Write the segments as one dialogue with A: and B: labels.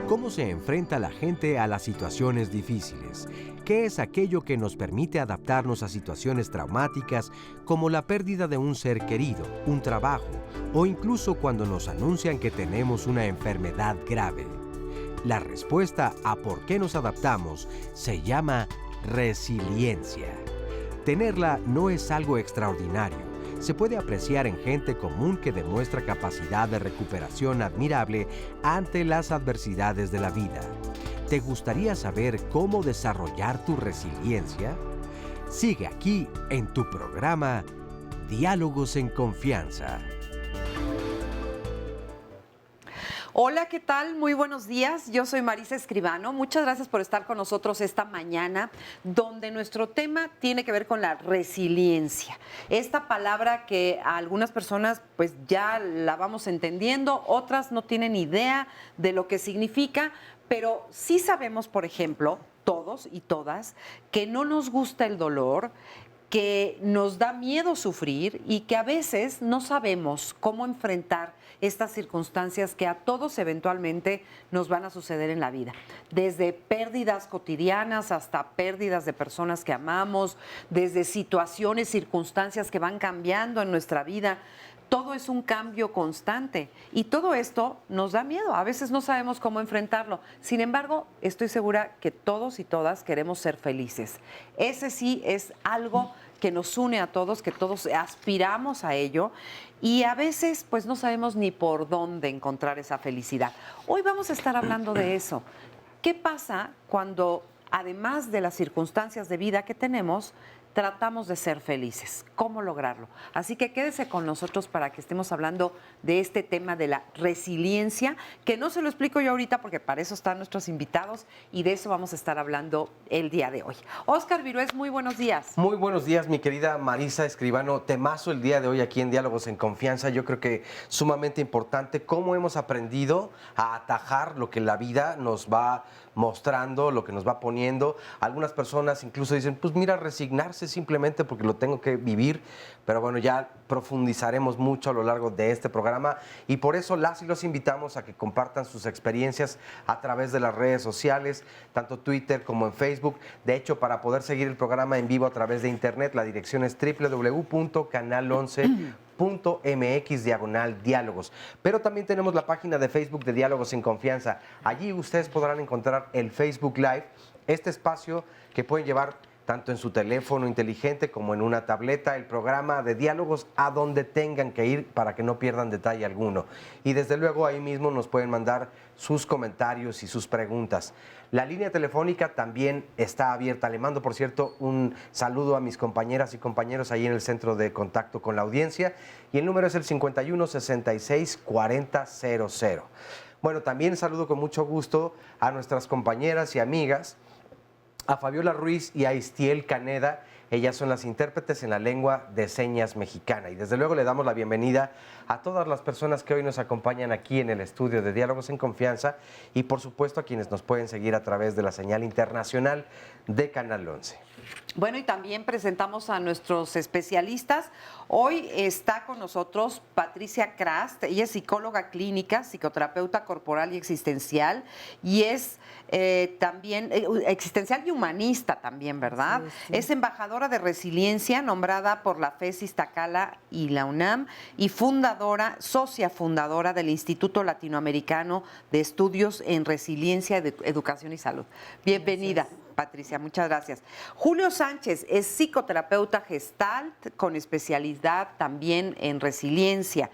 A: ¿Cómo se enfrenta la gente a las situaciones difíciles? ¿Qué es aquello que nos permite adaptarnos a situaciones traumáticas como la pérdida de un ser querido, un trabajo o incluso cuando nos anuncian que tenemos una enfermedad grave? La respuesta a por qué nos adaptamos se llama resiliencia. Tenerla no es algo extraordinario. Se puede apreciar en gente común que demuestra capacidad de recuperación admirable ante las adversidades de la vida. ¿Te gustaría saber cómo desarrollar tu resiliencia? Sigue aquí en tu programa Diálogos en Confianza.
B: Hola, ¿qué tal? Muy buenos días. Yo soy Marisa Escribano. Muchas gracias por estar con nosotros esta mañana, donde nuestro tema tiene que ver con la resiliencia. Esta palabra que a algunas personas pues ya la vamos entendiendo, otras no tienen idea de lo que significa, pero sí sabemos, por ejemplo, todos y todas, que no nos gusta el dolor, que nos da miedo sufrir y que a veces no sabemos cómo enfrentar estas circunstancias que a todos eventualmente nos van a suceder en la vida. Desde pérdidas cotidianas hasta pérdidas de personas que amamos, desde situaciones, circunstancias que van cambiando en nuestra vida. Todo es un cambio constante y todo esto nos da miedo. A veces no sabemos cómo enfrentarlo. Sin embargo, estoy segura que todos y todas queremos ser felices. Ese sí es algo que nos une a todos, que todos aspiramos a ello y a veces pues no sabemos ni por dónde encontrar esa felicidad. Hoy vamos a estar hablando de eso. ¿Qué pasa cuando, además de las circunstancias de vida que tenemos, tratamos de ser felices? ¿Cómo lograrlo? Así que quédese con nosotros para que estemos hablando de este tema de la resiliencia, que no se lo explico yo ahorita porque para eso están nuestros invitados y de eso vamos a estar hablando el día de hoy. Óscar Virués, muy buenos días.
C: Muy buenos días, mi querida Marisa Escribano. Temazo el día de hoy aquí en Diálogos en Confianza. Yo creo que sumamente importante cómo hemos aprendido a atajar lo que la vida nos va mostrando, lo que nos va poniendo. Algunas personas incluso dicen, pues mira, resignarse simplemente porque lo tengo que vivir, pero bueno, ya profundizaremos mucho a lo largo de este programa y por eso las y los invitamos a que compartan sus experiencias a través de las redes sociales, tanto Twitter como en Facebook. De hecho, para poder seguir el programa en vivo a través de internet, la dirección es www.canal11.mx/diálogos. Pero también tenemos la página de Facebook de Diálogos en Confianza. Allí ustedes podrán encontrar el Facebook Live, este espacio que pueden llevar tanto en su teléfono inteligente como en una tableta, el programa de diálogos a donde tengan que ir para que no pierdan detalle alguno. Y desde luego ahí mismo nos pueden mandar sus comentarios y sus preguntas. La línea telefónica también está abierta. Le mando, por cierto, un saludo a mis compañeras y compañeros ahí en el centro de contacto con la audiencia. Y el número es el 51 66 40 00. Bueno, también saludo con mucho gusto a nuestras compañeras y amigas, a Fabiola Ruiz y a Istiel Caneda. Ellas son las intérpretes en la lengua de señas mexicana. Y desde luego le damos la bienvenida a todas las personas que hoy nos acompañan aquí en el estudio de Diálogos en Confianza y por supuesto a quienes nos pueden seguir a través de la señal internacional de Canal 11.
B: Bueno, y también presentamos a nuestros especialistas. Hoy está con nosotros Patricia Krast. Ella es psicóloga clínica, psicoterapeuta corporal y existencial, y es también existencial y humanista también, ¿verdad? Sí, sí. Es embajadora de resiliencia nombrada por la FES Iztacala y la UNAM y socia fundadora del Instituto Latinoamericano de Estudios en Resiliencia, Educación y Salud. Bienvenida. Gracias. Patricia, muchas gracias. Julio Sánchez es psicoterapeuta gestalt con especialidad también en resiliencia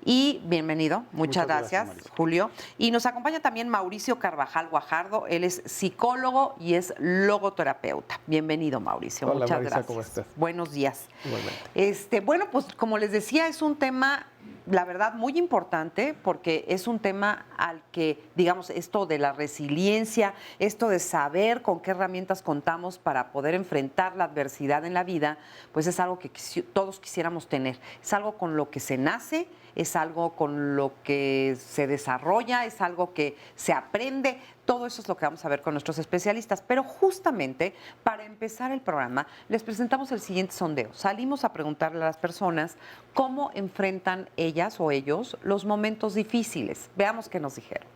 B: Y bienvenido, muchas gracias,
D: Mauricio.
B: Julio. Y nos acompaña también Mauricio Carvajal Guajardo, él es psicólogo y es logoterapeuta. Bienvenido, Mauricio,
D: Hola,
B: muchas
D: Marisa,
B: gracias.
D: ¿cómo estás?
B: Buenos días.
D: Igualmente.
B: Bueno, pues como les decía, es un tema, la verdad, muy importante porque es un tema al que, digamos, esto de la resiliencia, esto de saber con qué herramientas contamos para poder enfrentar la adversidad en la vida, pues es algo que todos quisiéramos tener. Es algo con lo que se nace, es algo con lo que se desarrolla, es algo que se aprende. Todo eso es lo que vamos a ver con nuestros especialistas. Pero justamente para empezar el programa, les presentamos el siguiente sondeo. Salimos a preguntarle a las personas cómo enfrentan ellas o ellos los momentos difíciles. Veamos qué nos dijeron.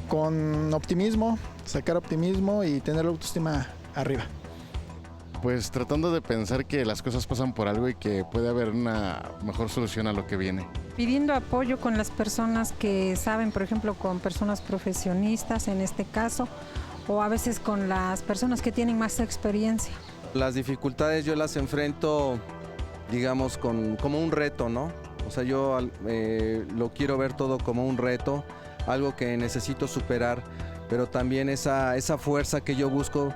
E: Con optimismo, sacar optimismo y tener la autoestima arriba.
F: Pues tratando de pensar que las cosas pasan por algo y que puede haber una mejor solución a lo que viene.
G: Pidiendo apoyo con las personas que saben, por ejemplo, con personas profesionistas en este caso, o a veces con las personas que tienen más experiencia.
H: Las dificultades yo las enfrento, digamos, como un reto, ¿no? O sea, yo lo quiero ver todo como un reto, algo que necesito superar, pero también esa fuerza que yo busco,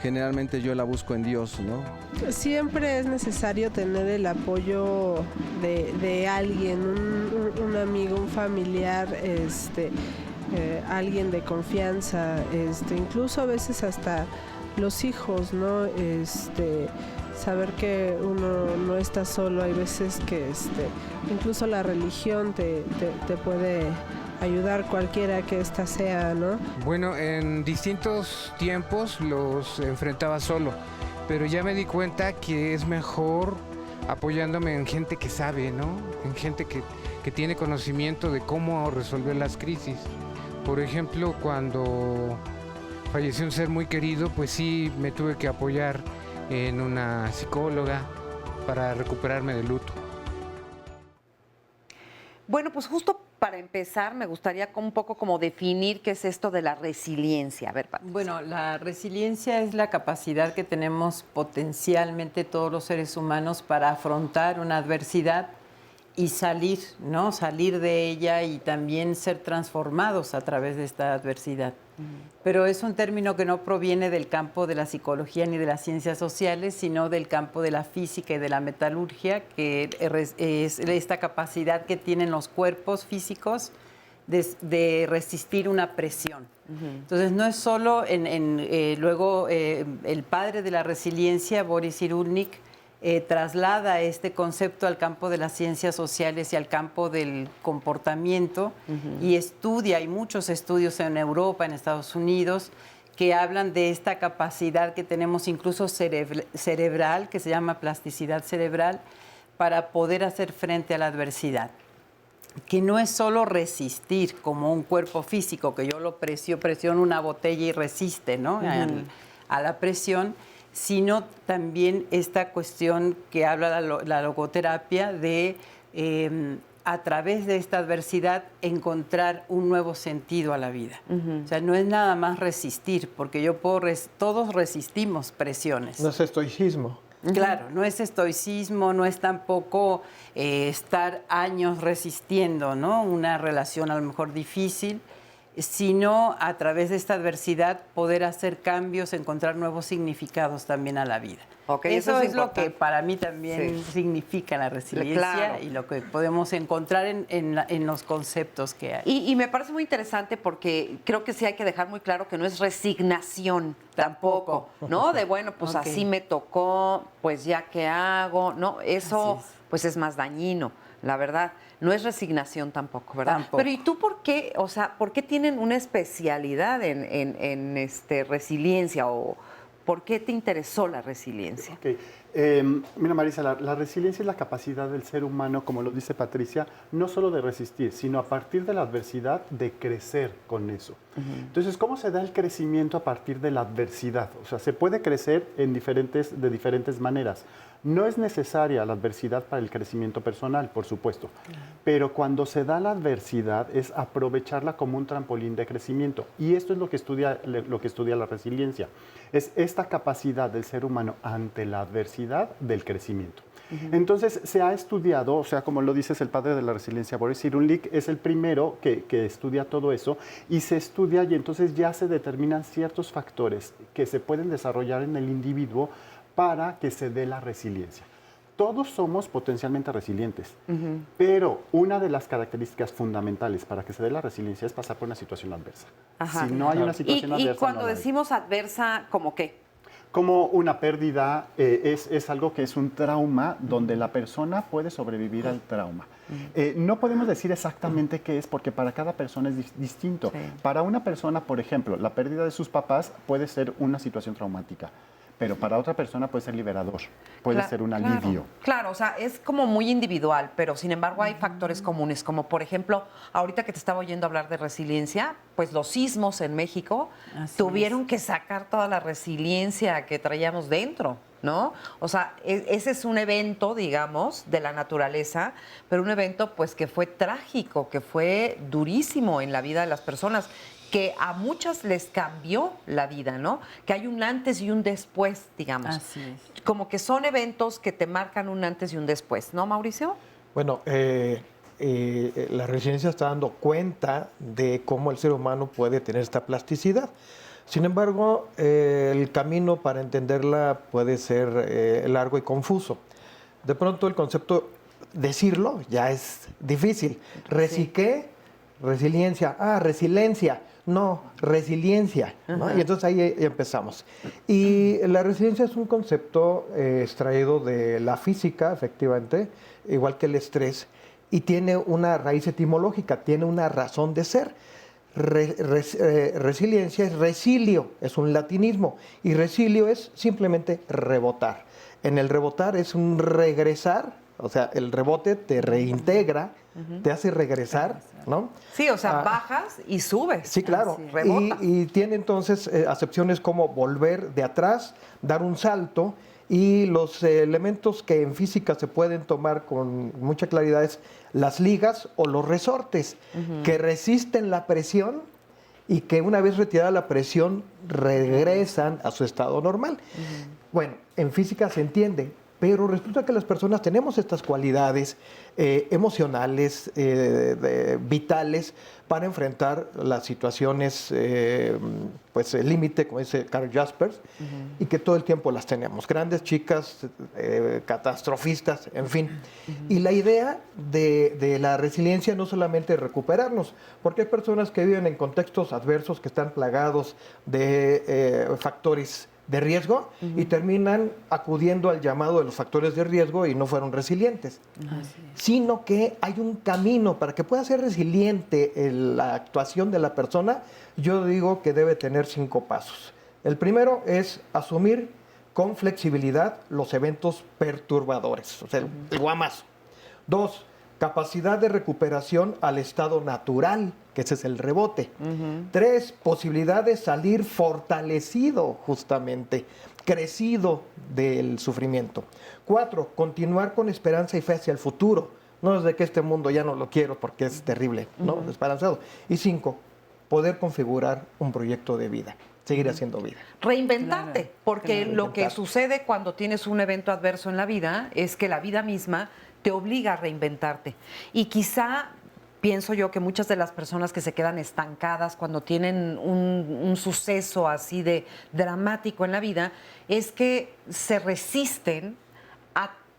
H: generalmente yo la busco en Dios, ¿no?
I: Siempre es necesario tener el apoyo de alguien, un amigo, un familiar, alguien de confianza, incluso a veces hasta los hijos, ¿no? Saber que uno no está solo, hay veces que incluso la religión te puede ayudar, cualquiera que ésta sea, ¿no?
J: Bueno, en distintos tiempos los enfrentaba solo, pero ya me di cuenta que es mejor apoyándome en gente que sabe, ¿no? En gente que tiene conocimiento de cómo resolver las crisis. Por ejemplo, cuando falleció un ser muy querido, pues sí me tuve que apoyar en una psicóloga para recuperarme del luto.
B: Bueno, pues justo para empezar, me gustaría un poco como definir qué es esto de la resiliencia. A ver, Pati.
K: Bueno, la resiliencia es la capacidad que tenemos potencialmente todos los seres humanos para afrontar una adversidad y salir, ¿no? Salir de ella y también ser transformados a través de esta adversidad. Pero es un término que no proviene del campo de la psicología ni de las ciencias sociales, sino del campo de la física y de la metalurgia, que es esta capacidad que tienen los cuerpos físicos de resistir una presión. Entonces, no es solo luego el padre de la resiliencia, Boris Cyrulnik, traslada este concepto al campo de las ciencias sociales y al campo del comportamiento y estudia, hay muchos estudios en Europa, en Estados Unidos, que hablan de esta capacidad que tenemos incluso cerebral, que se llama plasticidad cerebral, para poder hacer frente a la adversidad. Que no es solo resistir como un cuerpo físico, que yo lo presiono una botella y resiste, ¿no? A la presión, sino también esta cuestión que habla la logoterapia de, a través de esta adversidad, encontrar un nuevo sentido a la vida. O sea, no es nada más resistir, porque todos resistimos presiones.
D: No es estoicismo.
K: Claro, no es estoicismo, no es tampoco estar años resistiendo, ¿no? Una relación a lo mejor difícil, sino a través de esta adversidad poder hacer cambios, encontrar nuevos significados también a la vida.
B: Okay,
K: eso es lo que para mí también significa la resiliencia,
B: claro,
K: y lo que podemos encontrar en los conceptos que hay.
B: Y me parece muy interesante porque creo que sí hay que dejar muy claro que no es resignación tampoco, ¿no? De bueno, pues así me tocó, pues ya qué hago, ¿no? Eso pues es más dañino, la verdad. No es resignación tampoco, ¿verdad?
K: Tampoco.
B: Pero ¿y tú por qué? O sea, ¿por qué tienen una especialidad en resiliencia o por qué te interesó la resiliencia?
D: Okay. Mira, Marisa, la resiliencia es la capacidad del ser humano, como lo dice Patricia, no solo de resistir, sino a partir de la adversidad de crecer con eso. Entonces, ¿cómo se da el crecimiento a partir de la adversidad? O sea, se puede crecer de diferentes maneras. No es necesaria la adversidad para el crecimiento personal, por supuesto, pero cuando se da la adversidad es aprovecharla como un trampolín de crecimiento. Y esto es lo que estudia la resiliencia. Es esta capacidad del ser humano ante la adversidad del crecimiento. Entonces, se ha estudiado, o sea, como lo dices, el padre de la resiliencia, Boris Cyrulnik, es el primero que estudia todo eso, y se estudia y entonces ya se determinan ciertos factores que se pueden desarrollar en el individuo para que se dé la resiliencia. Todos somos potencialmente resilientes, pero una de las características fundamentales para que se dé la resiliencia es pasar por una situación adversa.
B: Ajá.
D: Si no hay una situación adversa,
B: y cuando
D: no la hay.
B: decimos adversa, ¿cómo qué?
D: Como una pérdida, es algo que es un trauma donde la persona puede sobrevivir al trauma. No podemos decir exactamente qué es porque para cada persona es distinto.
B: Sí.
D: Para una persona, por ejemplo, la pérdida de sus papás puede ser una situación traumática, pero para otra persona puede ser liberador, puede ser un alivio.
B: Claro, o sea, es como muy individual, pero sin embargo hay factores comunes, como por ejemplo, ahorita que te estaba oyendo hablar de resiliencia, pues los sismos en México tuvieron que sacar toda la resiliencia que traíamos dentro, ¿no? O sea, ese es un evento, digamos, de la naturaleza, pero un evento pues que fue trágico, que fue durísimo en la vida de las personas, que a muchas les cambió la vida, ¿no? Que hay un antes y un después, digamos.
K: Así es.
B: Como que son eventos que te marcan un antes y un después, ¿no, Mauricio?
L: Bueno, la resiliencia está dando cuenta de cómo el ser humano puede tener esta plasticidad. Sin embargo, el camino para entenderla puede ser largo y confuso. De pronto el concepto, decirlo, ya es difícil. ¿Qué? Resiliencia. Resiliencia. No, resiliencia, ¿no? Y entonces ahí empezamos. Y la resiliencia es un concepto extraído de la física, efectivamente, igual que el estrés, y tiene una raíz etimológica, tiene una razón de ser. Resiliencia es resilio, es un latinismo, y resilio es simplemente rebotar. En el rebotar es un regresar, o sea, el rebote te reintegra, te hace regresar, ¿no?
B: Sí, o sea, bajas y subes.
L: Sí, claro.
B: Rebota.
L: Y tiene entonces acepciones como volver de atrás, dar un salto, y los elementos que en física se pueden tomar con mucha claridad es las ligas o los resortes, que resisten la presión y que una vez retirada la presión regresan a su estado normal. Bueno, en física se entiende, pero resulta que las personas tenemos estas cualidades emocionales, vitales, para enfrentar las situaciones, pues el límite, como dice Carl Jaspers, y que todo el tiempo las tenemos, grandes, chicas, catastrofistas, en fin. Y la idea de la resiliencia no solamente es recuperarnos, porque hay personas que viven en contextos adversos, que están plagados de factores de riesgo y terminan acudiendo al llamado de los factores de riesgo y no fueron resilientes. Sino que hay un camino para que pueda ser resiliente la actuación de la persona. Yo digo que debe tener 5 pasos. El primero es asumir con flexibilidad los eventos perturbadores, o sea, el guamazo. 2, capacidad de recuperación al estado natural, que ese es el rebote. 3, posibilidad de salir fortalecido, justamente, crecido del sufrimiento. 4, continuar con esperanza y fe hacia el futuro. No es de que este mundo ya no lo quiero porque es terrible, ¿no? Esperanzado. Y 5, poder configurar un proyecto de vida, seguir haciendo vida.
B: Reinventarte, porque lo que sucede cuando tienes un evento adverso en la vida es que la vida misma te obliga a reinventarte. Y quizá pienso yo que muchas de las personas que se quedan estancadas cuando tienen un suceso así de dramático en la vida es que se resisten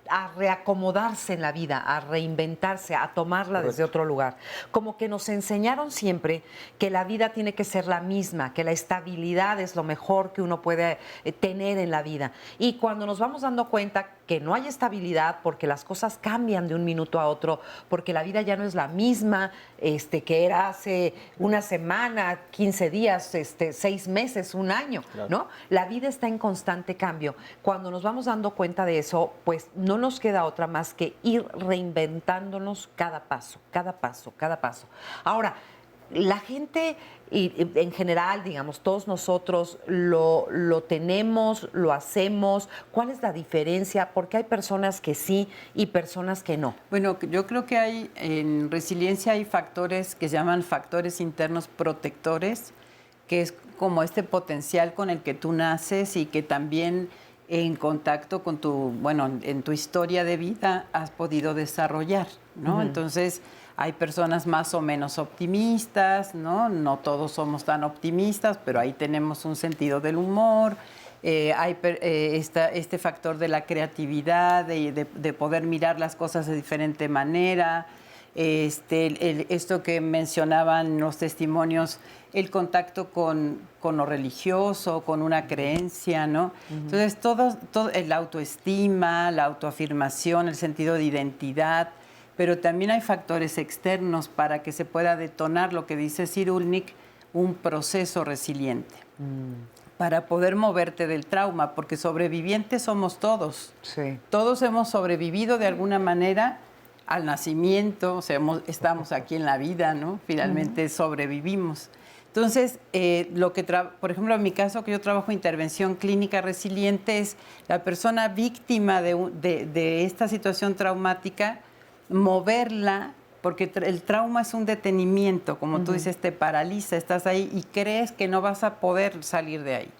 B: a reacomodarse en la vida, a reinventarse, a tomarla desde otro lugar. Como que nos enseñaron siempre que la vida tiene que ser la misma, que la estabilidad es lo mejor que uno puede tener en la vida. Y cuando nos vamos dando cuenta que no hay estabilidad porque las cosas cambian de un minuto a otro, porque la vida ya no es la misma que era hace una semana, 15 días, 6 meses, un año, ¿no? La vida está en constante cambio. Cuando nos vamos dando cuenta de eso, pues no nos queda otra más que ir reinventándonos cada paso, cada paso, cada paso. Ahora, la gente, y en general, digamos, todos nosotros lo tenemos, lo hacemos. ¿Cuál es la diferencia? Porque hay personas que sí y personas que no.
K: Bueno, yo creo que en resiliencia hay factores que se llaman factores internos protectores, que es como este potencial con el que tú naces y que también en contacto con en tu historia de vida has podido desarrollar, ¿no? Entonces, hay personas más o menos optimistas, ¿no? No todos somos tan optimistas, pero ahí tenemos un sentido del humor. Hay este factor de la creatividad, de poder mirar las cosas de diferente manera. Esto que mencionaban los testimonios, el contacto con lo religioso, con una creencia, ¿no? Entonces, todo la autoestima, la autoafirmación, el sentido de identidad, pero también hay factores externos para que se pueda detonar lo que dice Cyrulnik, un proceso resiliente. Para poder moverte del trauma, porque sobrevivientes somos todos.
B: Sí.
K: Todos hemos sobrevivido de alguna manera al nacimiento, o sea, estamos aquí en la vida, ¿no? Finalmente sobrevivimos. Entonces, por ejemplo, en mi caso, que yo trabajo intervención clínica resiliente, es la persona víctima de esta situación traumática, moverla, porque el trauma es un detenimiento, como tú dices, te paraliza, estás ahí y crees que no vas a poder salir de ahí.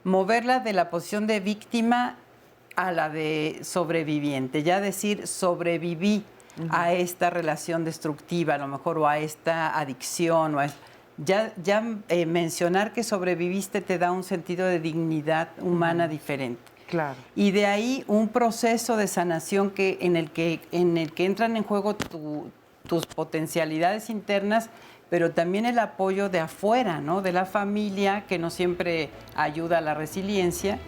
K: Moverla de la posición de víctima a la de sobreviviente, ya decir, sobreviví a esta relación destructiva, a lo mejor, o a esta adicción, mencionar que sobreviviste te da un sentido de dignidad humana diferente.
B: Claro.
K: Y de ahí un proceso de sanación en el que entran en juego tus potencialidades internas, pero también el apoyo de afuera, ¿no? De la familia, que no siempre ayuda a la resiliencia.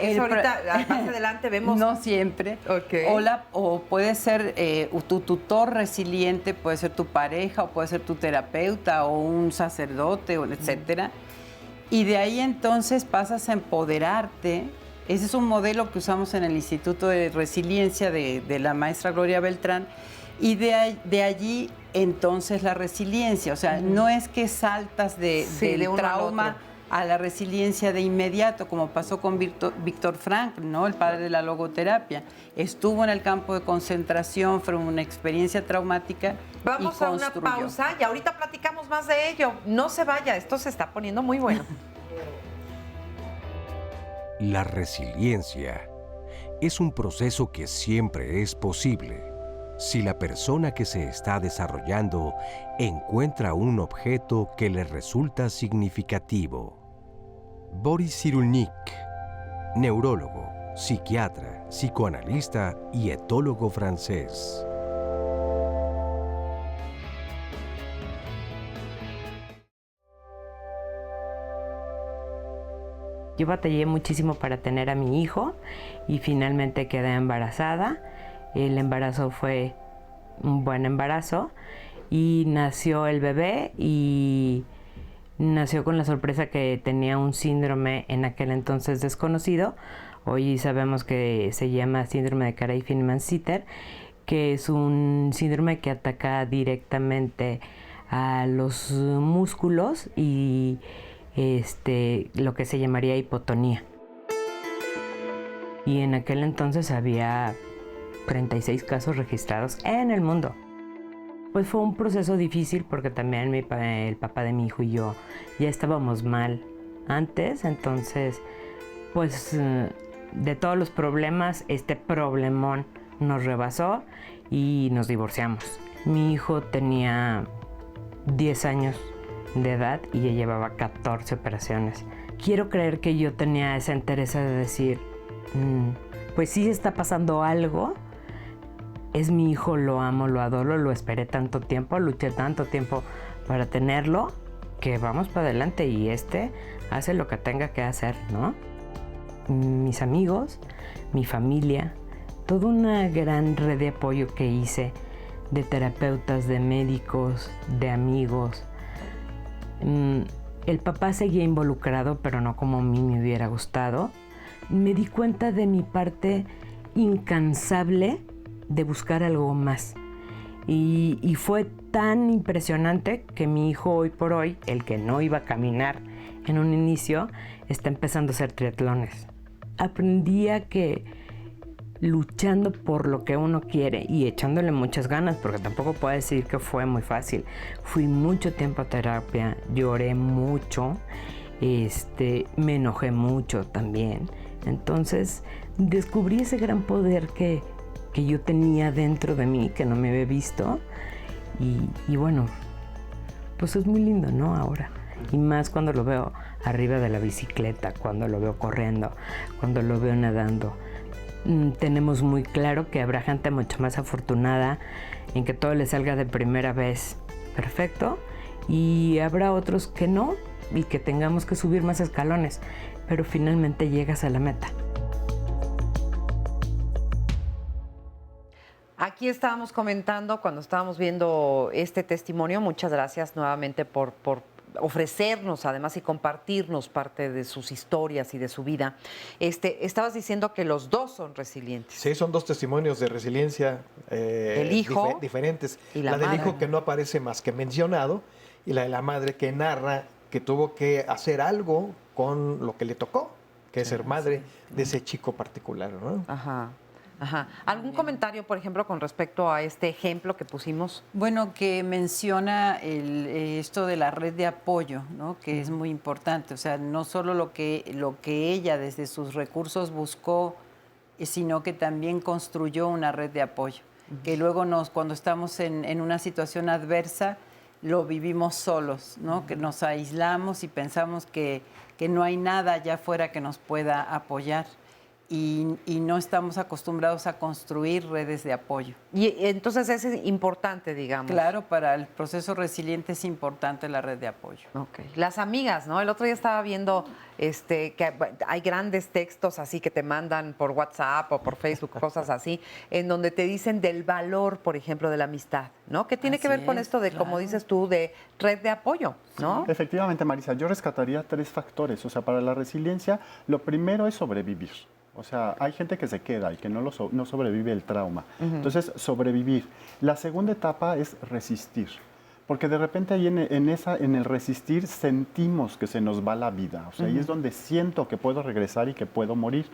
B: Eso ahorita, más adelante vemos.
K: No siempre.
B: Okay.
K: O puede ser tu tutor resiliente, puede ser tu pareja, o puede ser tu terapeuta, o un sacerdote, etcétera. Y de ahí entonces pasas a empoderarte. Ese es un modelo que usamos en el Instituto de Resiliencia de la maestra Gloria Beltrán. Y de allí entonces la resiliencia. O sea, no es que saltas del trauma a la resiliencia de inmediato, como pasó con Víctor Frankl, ¿no? El padre de la logoterapia. Estuvo en el campo de concentración, fue una experiencia traumática.
B: Vamos a una pausa y ahorita platicamos más de ello. No se vaya, esto se está poniendo muy bueno.
A: La resiliencia es un proceso que siempre es posible si la persona que se está desarrollando encuentra un objeto que le resulta significativo. Boris Cyrulnik, neurólogo, psiquiatra, psicoanalista y etólogo francés.
M: Yo batallé muchísimo para tener a mi hijo y finalmente quedé embarazada. El embarazo fue un buen embarazo y nació el bebé y nació con la sorpresa que tenía un síndrome en aquel entonces desconocido. Hoy sabemos que se llama síndrome de Caraí-Fineman-Sitter, que es un síndrome que ataca directamente a los músculos y lo que se llamaría hipotonía. Y en aquel entonces había 36 casos registrados en el mundo. Pues fue un proceso difícil porque también el papá de mi hijo y yo ya estábamos mal antes, entonces pues de todos los problemas, este problemón nos rebasó y nos divorciamos. Mi hijo tenía 10 años de edad y ya llevaba 14 operaciones. Quiero creer que yo tenía esa entereza de decir, pues sí está pasando algo, es mi hijo, lo amo, lo adoro, lo esperé tanto tiempo, luché tanto tiempo para tenerlo, que vamos para adelante y hace lo que tenga que hacer, ¿no? Mis amigos, mi familia, toda una gran red de apoyo que hice, de terapeutas, de médicos, de amigos. El papá seguía involucrado, pero no como a mí me hubiera gustado. Me di cuenta de mi parte incansable de buscar algo más. Y fue tan impresionante que mi hijo hoy por hoy, el que no iba a caminar en un inicio, está empezando a hacer triatlones. Aprendí a que luchando por lo que uno quiere y echándole muchas ganas, porque tampoco puedo decir que fue muy fácil. Fui mucho tiempo a terapia, lloré mucho, me enojé mucho también, Entonces descubrí ese gran poder que yo tenía dentro de mí, que no me había visto. Y bueno, pues es muy lindo, ¿no? Ahora. Y más cuando lo veo arriba de la bicicleta, cuando lo veo corriendo, cuando lo veo nadando. Tenemos muy claro que habrá gente mucho más afortunada en que todo le salga de primera vez perfecto, y habrá otros que no, y que tengamos que subir más escalones, pero finalmente llegas a la meta.
B: Aquí estábamos comentando cuando estábamos viendo este testimonio, muchas gracias nuevamente por ofrecernos además y compartirnos parte de sus historias y de su vida. Estabas diciendo que los dos son resilientes.
L: Sí, son dos testimonios de resiliencia
B: el hijo
L: diferentes.
B: Y
L: la del
B: madre,
L: hijo, que no aparece más que mencionado, y la de la madre, que narra que tuvo que hacer algo con lo que le tocó, que es ser madre de ese chico particular, ¿no?
B: Ajá. ¿Algún comentario, por ejemplo, con respecto a este ejemplo que pusimos?
K: Bueno, que menciona esto de la red de apoyo, ¿no? Que es muy importante. O sea, no solo lo que ella desde sus recursos buscó, sino que también construyó una red de apoyo. Que luego cuando estamos en una situación adversa, lo vivimos solos, ¿no? Que nos aislamos y pensamos que no hay nada allá afuera que nos pueda apoyar. Y no estamos acostumbrados a construir redes de apoyo.
B: Y entonces es importante, digamos.
K: Claro, para el proceso resiliente es importante la red de apoyo.
B: Okay. Las amigas, ¿no? El otro día estaba viendo que hay grandes textos así que te mandan por WhatsApp o por Facebook, cosas así, en donde te dicen del valor, por ejemplo, de la amistad, ¿no? Que tiene que ver con esto de, como dices tú, de red de apoyo, ¿no?
D: Sí. Efectivamente, Marisa, yo rescataría 3 factores. O sea, para la resiliencia, lo primero es sobrevivir. O sea, hay gente que se queda y que no sobrevive el trauma. Entonces, sobrevivir. La segunda etapa es resistir. Porque de repente ahí en el resistir sentimos que se nos va la vida. O sea, ahí es donde siento que puedo regresar y que puedo morir.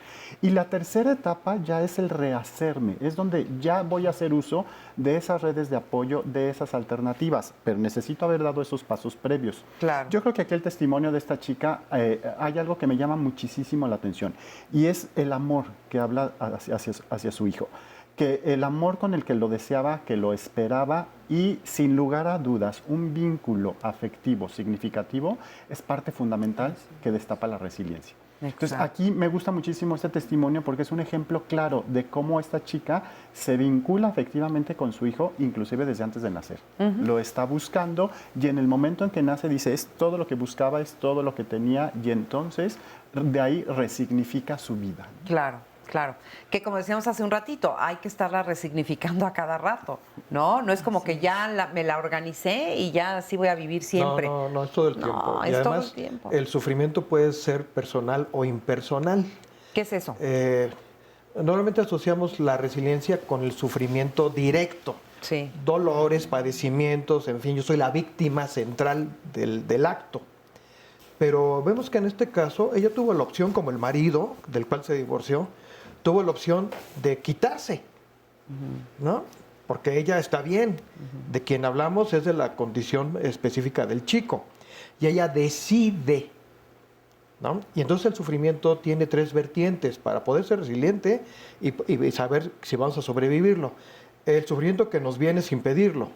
D: Y la tercera etapa ya es el rehacerme. Es donde ya voy a hacer uso de esas redes de apoyo, de esas alternativas. Pero necesito haber dado esos pasos previos.
B: Claro.
D: Yo creo que aquí el testimonio de esta chica, hay algo que me llama muchísimo la atención. Y es el amor que habla hacia su hijo. Que el amor con el que lo deseaba, que lo esperaba, y sin lugar a dudas, un vínculo afectivo significativo es parte fundamental que destapa la resiliencia. Entonces, aquí me gusta muchísimo este testimonio porque es un ejemplo claro de cómo esta chica se vincula afectivamente con su hijo, inclusive desde antes de nacer. Lo está buscando, y en el momento en que nace dice, es todo lo que buscaba, es todo lo que tenía, y entonces de ahí resignifica su vida.
B: Claro. Claro, que como decíamos hace un ratito, hay que estarla resignificando a cada rato, ¿no? No es como que ya me la organicé y ya así voy a vivir siempre.
L: No, es todo el tiempo.
B: No,
L: y
B: es
L: además,
B: todo el tiempo.
L: El sufrimiento puede ser personal o impersonal.
B: ¿Qué es eso?
L: Normalmente asociamos la resiliencia con el sufrimiento directo.
B: Sí.
L: Dolores, padecimientos, en fin, yo soy la víctima central del acto. Pero vemos que en este caso ella tuvo la opción, como el marido, del cual se divorció, tuvo la opción de quitarse, ¿no? Porque ella está bien. De quien hablamos es de la condición específica del chico. Y ella decide, ¿no? Y entonces el sufrimiento tiene 3 vertientes para poder ser resiliente y saber si vamos a sobrevivirlo. El sufrimiento que nos viene sin pedirlo.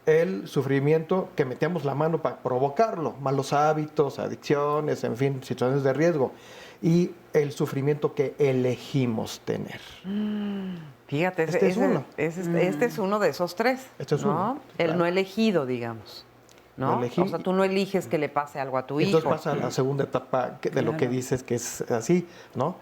L: El sufrimiento que metemos la mano para provocarlo, malos hábitos, adicciones, en fin, situaciones de riesgo. Y el sufrimiento que elegimos tener.
B: Fíjate, este es uno de esos 3.
L: Este es
B: ¿no?
L: uno.
B: El no elegido, digamos. ¿no? O sea, tú no eliges que le pase algo a tu hijo.
L: Entonces pasa a la segunda etapa de lo que dices, que es así, ¿no?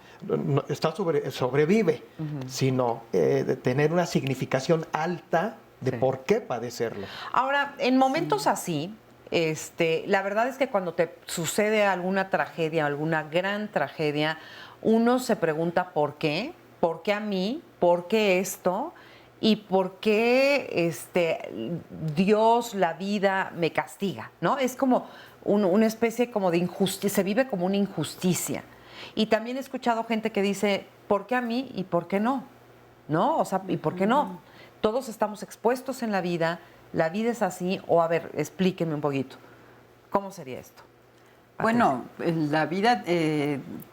L: Sobrevive, sino de tener una significación alta de por qué padecerlo.
B: Ahora, en momentos así, la verdad es que cuando te sucede alguna tragedia, alguna gran tragedia, uno se pregunta ¿por qué? ¿Por qué a mí? ¿Por qué esto? ¿Y por qué Dios, la vida, me castiga? ¿No? Es como una especie como de injusticia, se vive como una injusticia. Y también he escuchado gente que dice, ¿por qué a mí y por qué no? ¿No? O sea, ¿y por qué no? Todos estamos expuestos en la vida es así, o a ver, explíqueme un poquito. ¿Cómo sería esto?
K: Bueno, la vida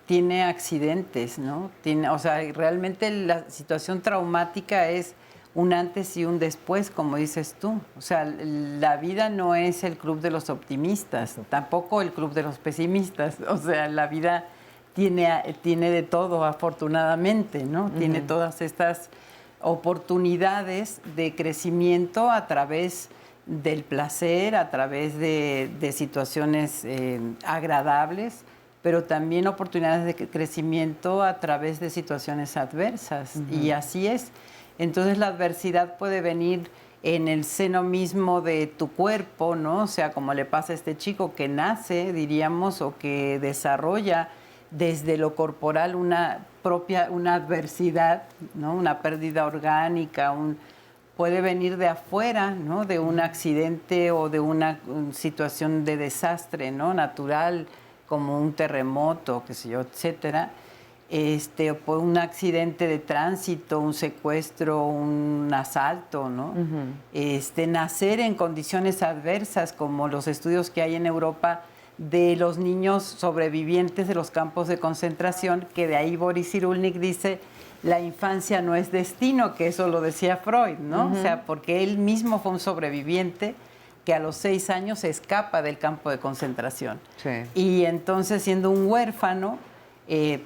K: tiene accidentes, ¿no? O sea, realmente la situación traumática es un antes y un después, como dices tú. O sea, la vida no es el club de los optimistas, tampoco el club de los pesimistas. O sea, la vida tiene de todo, afortunadamente, ¿no? Tiene todas estas oportunidades de crecimiento a través del placer, a través de situaciones agradables, pero también oportunidades de crecimiento a través de situaciones adversas. Y así es. Entonces la adversidad puede venir en el seno mismo de tu cuerpo, ¿no? O sea, como le pasa a este chico que nace, diríamos, o que desarrolla desde lo corporal una adversidad, ¿no? Una pérdida orgánica, puede venir de afuera, ¿no? De un accidente o de una situación de desastre, ¿no? Natural, como un terremoto, qué sé yo, etcétera. O por un accidente de tránsito, un secuestro, un asalto, ¿no? Nacer en condiciones adversas, como los estudios que hay en Europa de los niños sobrevivientes de los campos de concentración, que de ahí Boris Cyrulnik dice, la infancia no es destino, que eso lo decía Freud, ¿no? O sea, porque él mismo fue un sobreviviente que a los 6 años se escapa del campo de concentración. Sí. Y entonces, siendo un huérfano,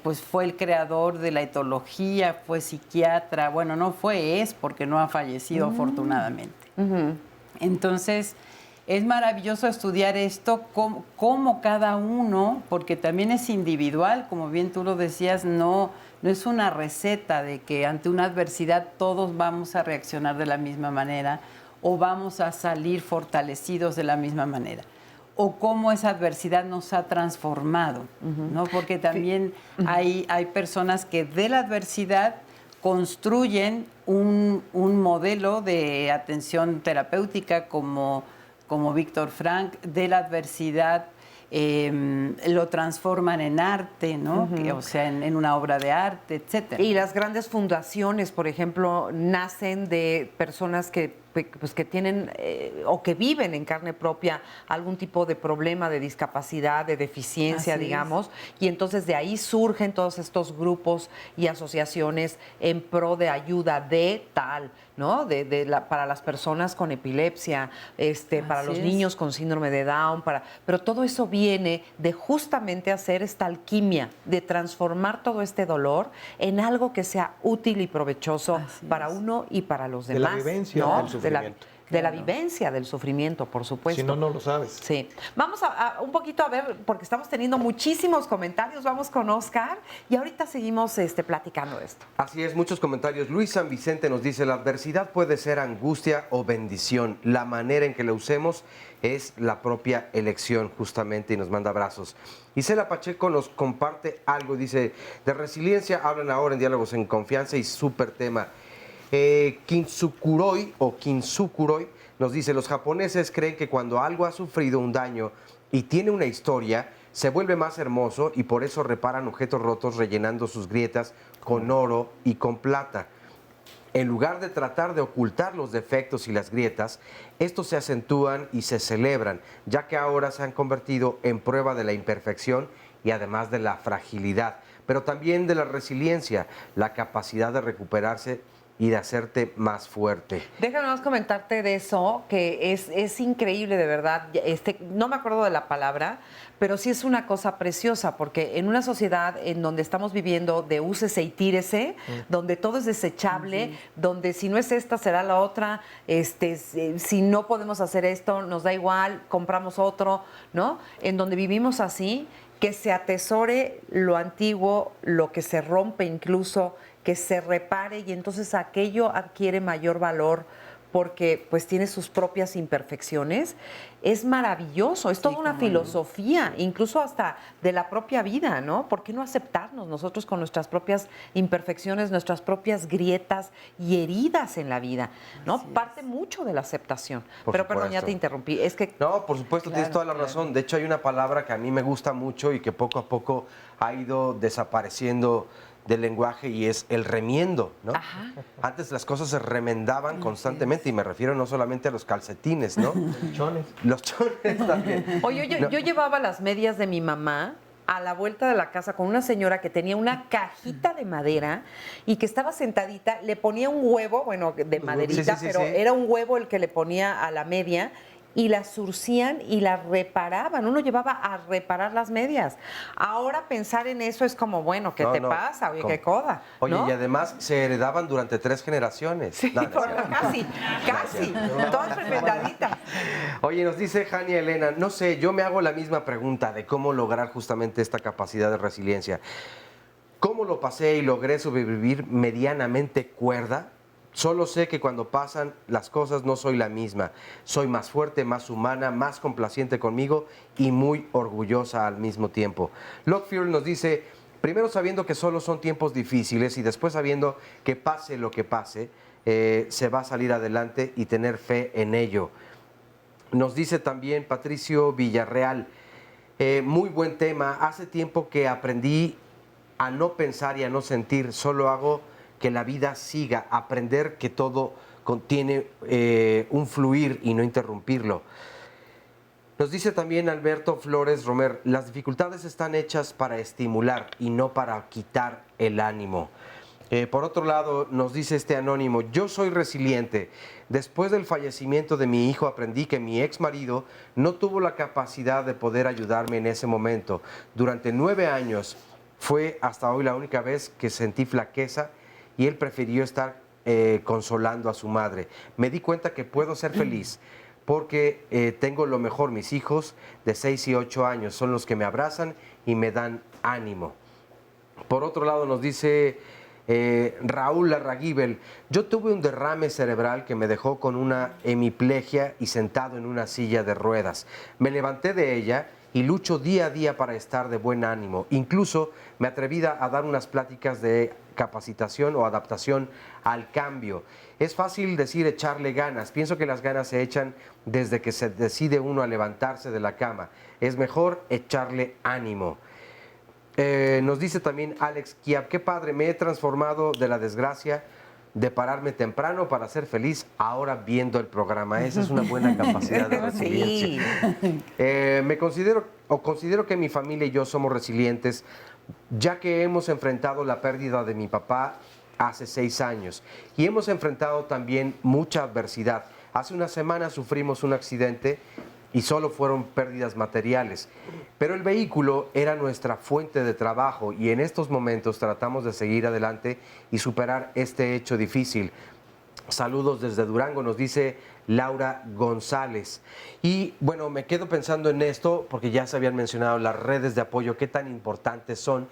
K: pues fue el creador de la etología, fue psiquiatra, bueno, es porque no ha fallecido afortunadamente. Entonces, es maravilloso estudiar esto, cómo cada uno, porque también es individual, como bien tú lo decías, no es una receta de que ante una adversidad todos vamos a reaccionar de la misma manera o vamos a salir fortalecidos de la misma manera. O cómo esa adversidad nos ha transformado, ¿no? Porque también hay personas que de la adversidad construyen un modelo de atención terapéutica como Víctor Frank, de la adversidad lo transforman en arte, ¿no? O sea, en una obra de arte, etcétera.
B: Y las grandes fundaciones, por ejemplo, nacen de personas que tienen o que viven en carne propia algún tipo de problema, de discapacidad, de deficiencia, digamos, y entonces de ahí surgen todos estos grupos y asociaciones en pro de ayuda de tal, ¿no? Para las personas con epilepsia, para los niños con síndrome de Down, pero todo eso viene de justamente hacer esta alquimia, de transformar todo este dolor en algo que sea útil y provechoso para uno y para los demás.
L: De la vivencia,
B: ¿no?
L: del sufrimiento.
B: De la vivencia del sufrimiento, por supuesto.
L: Si no, no lo sabes.
B: Sí. Vamos a un poquito a ver, porque estamos teniendo muchísimos comentarios. Vamos con Oscar y ahorita seguimos platicando esto.
C: Así es, muchos comentarios. Luis San Vicente nos dice, la adversidad puede ser angustia o bendición. La manera en que la usemos es la propia elección, justamente, y nos manda abrazos. Isela Pacheco nos comparte algo, dice, de resiliencia hablan ahora en Diálogos en Confianza y súper tema. Kintsukuroi nos dice, los japoneses creen que cuando algo ha sufrido un daño y tiene una historia, se vuelve más hermoso y por eso reparan objetos rotos rellenando sus grietas con oro y con plata. En lugar de tratar de ocultar los defectos y las grietas, estos se acentúan y se celebran, ya que ahora se han convertido en prueba de la imperfección y además de la fragilidad, pero también de la resiliencia, la capacidad de recuperarse y de hacerte más fuerte.
B: Déjame más comentarte de eso, que es increíble, de verdad. No me acuerdo de la palabra, pero sí es una cosa preciosa, porque en una sociedad en donde estamos viviendo de úsese y tírese, donde todo es desechable, donde si no es esta, será la otra, si no podemos hacer esto, nos da igual, compramos otro, ¿no? En donde vivimos así, que se atesore lo antiguo, lo que se rompe incluso, que se repare y entonces aquello adquiere mayor valor porque pues tiene sus propias imperfecciones, es maravilloso, es toda una filosofía, incluso hasta de la propia vida, ¿no? ¿Por qué no aceptarnos nosotros con nuestras propias imperfecciones, nuestras propias grietas y heridas en la vida, ¿no? Parte mucho de la aceptación. Pero perdón, ya te interrumpí. Es que
C: no, por supuesto, tienes toda la razón. De hecho, hay una palabra que a mí me gusta mucho y que poco a poco ha ido desapareciendo del lenguaje y es el remiendo, ¿no? Ajá. Antes las cosas se remendaban constantemente y me refiero no solamente a los calcetines, ¿no? Los chones. Los chones también.
B: Oye, yo llevaba las medias de mi mamá a la vuelta de la casa con una señora que tenía una cajita de madera y que estaba sentadita, le ponía un huevo, bueno, de maderita, pero era un huevo el que le ponía a la media y la surcían y la reparaban. Uno llevaba a reparar las medias. Ahora pensar en eso es como, bueno, ¿qué te pasa? Oye, qué coda.
C: Oye,
B: ¿no?
C: y además se heredaban durante 3 generaciones.
B: Sí, casi, todas remendaditas.
C: Oye, nos dice Jania Elena, no sé, yo me hago la misma pregunta de cómo lograr justamente esta capacidad de resiliencia. ¿Cómo lo pasé y logré sobrevivir medianamente cuerda? Solo sé que cuando pasan las cosas no soy la misma. Soy más fuerte, más humana, más complaciente conmigo y muy orgullosa al mismo tiempo. Lockfield nos dice, primero sabiendo que solo son tiempos difíciles y después sabiendo que pase lo que pase, se va a salir adelante y tener fe en ello. Nos dice también Patricio Villarreal, muy buen tema. Hace tiempo que aprendí a no pensar y a no sentir, solo hago que la vida siga, aprender que todo contiene un fluir y no interrumpirlo. Nos dice también Alberto Flores Romer, las dificultades están hechas para estimular y no para quitar el ánimo. Por otro lado, nos dice este anónimo, yo soy resiliente. Después del fallecimiento de mi hijo aprendí que mi ex marido no tuvo la capacidad de poder ayudarme en ese momento. Durante 9 años fue hasta hoy la única vez que sentí flaqueza y él prefirió estar consolando a su madre. Me di cuenta que puedo ser feliz porque tengo lo mejor. Mis hijos de 6 y 8 años son los que me abrazan y me dan ánimo. Por otro lado nos dice Raúl Larraguibel, yo tuve un derrame cerebral que me dejó con una hemiplegia y sentado en una silla de ruedas. Me levanté de ella y lucho día a día para estar de buen ánimo. Incluso me atreví a dar unas pláticas de capacitación o adaptación al cambio. Es fácil decir echarle ganas. Pienso que las ganas se echan desde que se decide uno a levantarse de la cama. Es mejor echarle ánimo. Nos dice también Alex Kiab, qué padre, me he transformado de la desgracia de pararme temprano para ser feliz ahora viendo el programa. Esa es una buena capacidad de resiliencia. Me considero que mi familia y yo somos resilientes, ya que hemos enfrentado la pérdida de mi papá hace 6 años y hemos enfrentado también mucha adversidad. Hace una semana sufrimos un accidente y solo fueron pérdidas materiales, pero el vehículo era nuestra fuente de trabajo y en estos momentos tratamos de seguir adelante y superar este hecho difícil. Saludos desde Durango, nos dice Laura González. Y bueno, me quedo pensando en esto porque ya se habían mencionado las redes de apoyo, qué tan importantes son.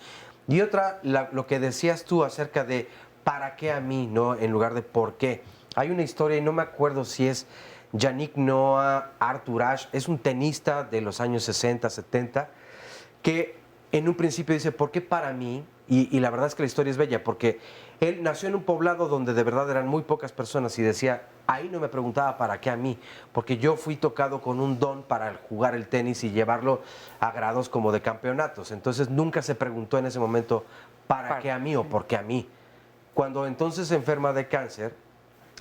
C: Y otra, lo que decías tú acerca de ¿para qué a mí?, ¿no?, en lugar de ¿por qué? Hay una historia y no me acuerdo si es Yannick Noah Arthur Ashe, es un tenista de los años 60, 70, que en un principio dice, ¿por qué para mí? Y la verdad es que la historia es bella, porque él nació en un poblado donde de verdad eran muy pocas personas y decía, ahí no me preguntaba para qué a mí, porque yo fui tocado con un don para jugar el tenis y llevarlo a grados como de campeonatos. Entonces nunca se preguntó en ese momento, ¿para qué a mí o por qué a mí? Cuando entonces se enferma de cáncer,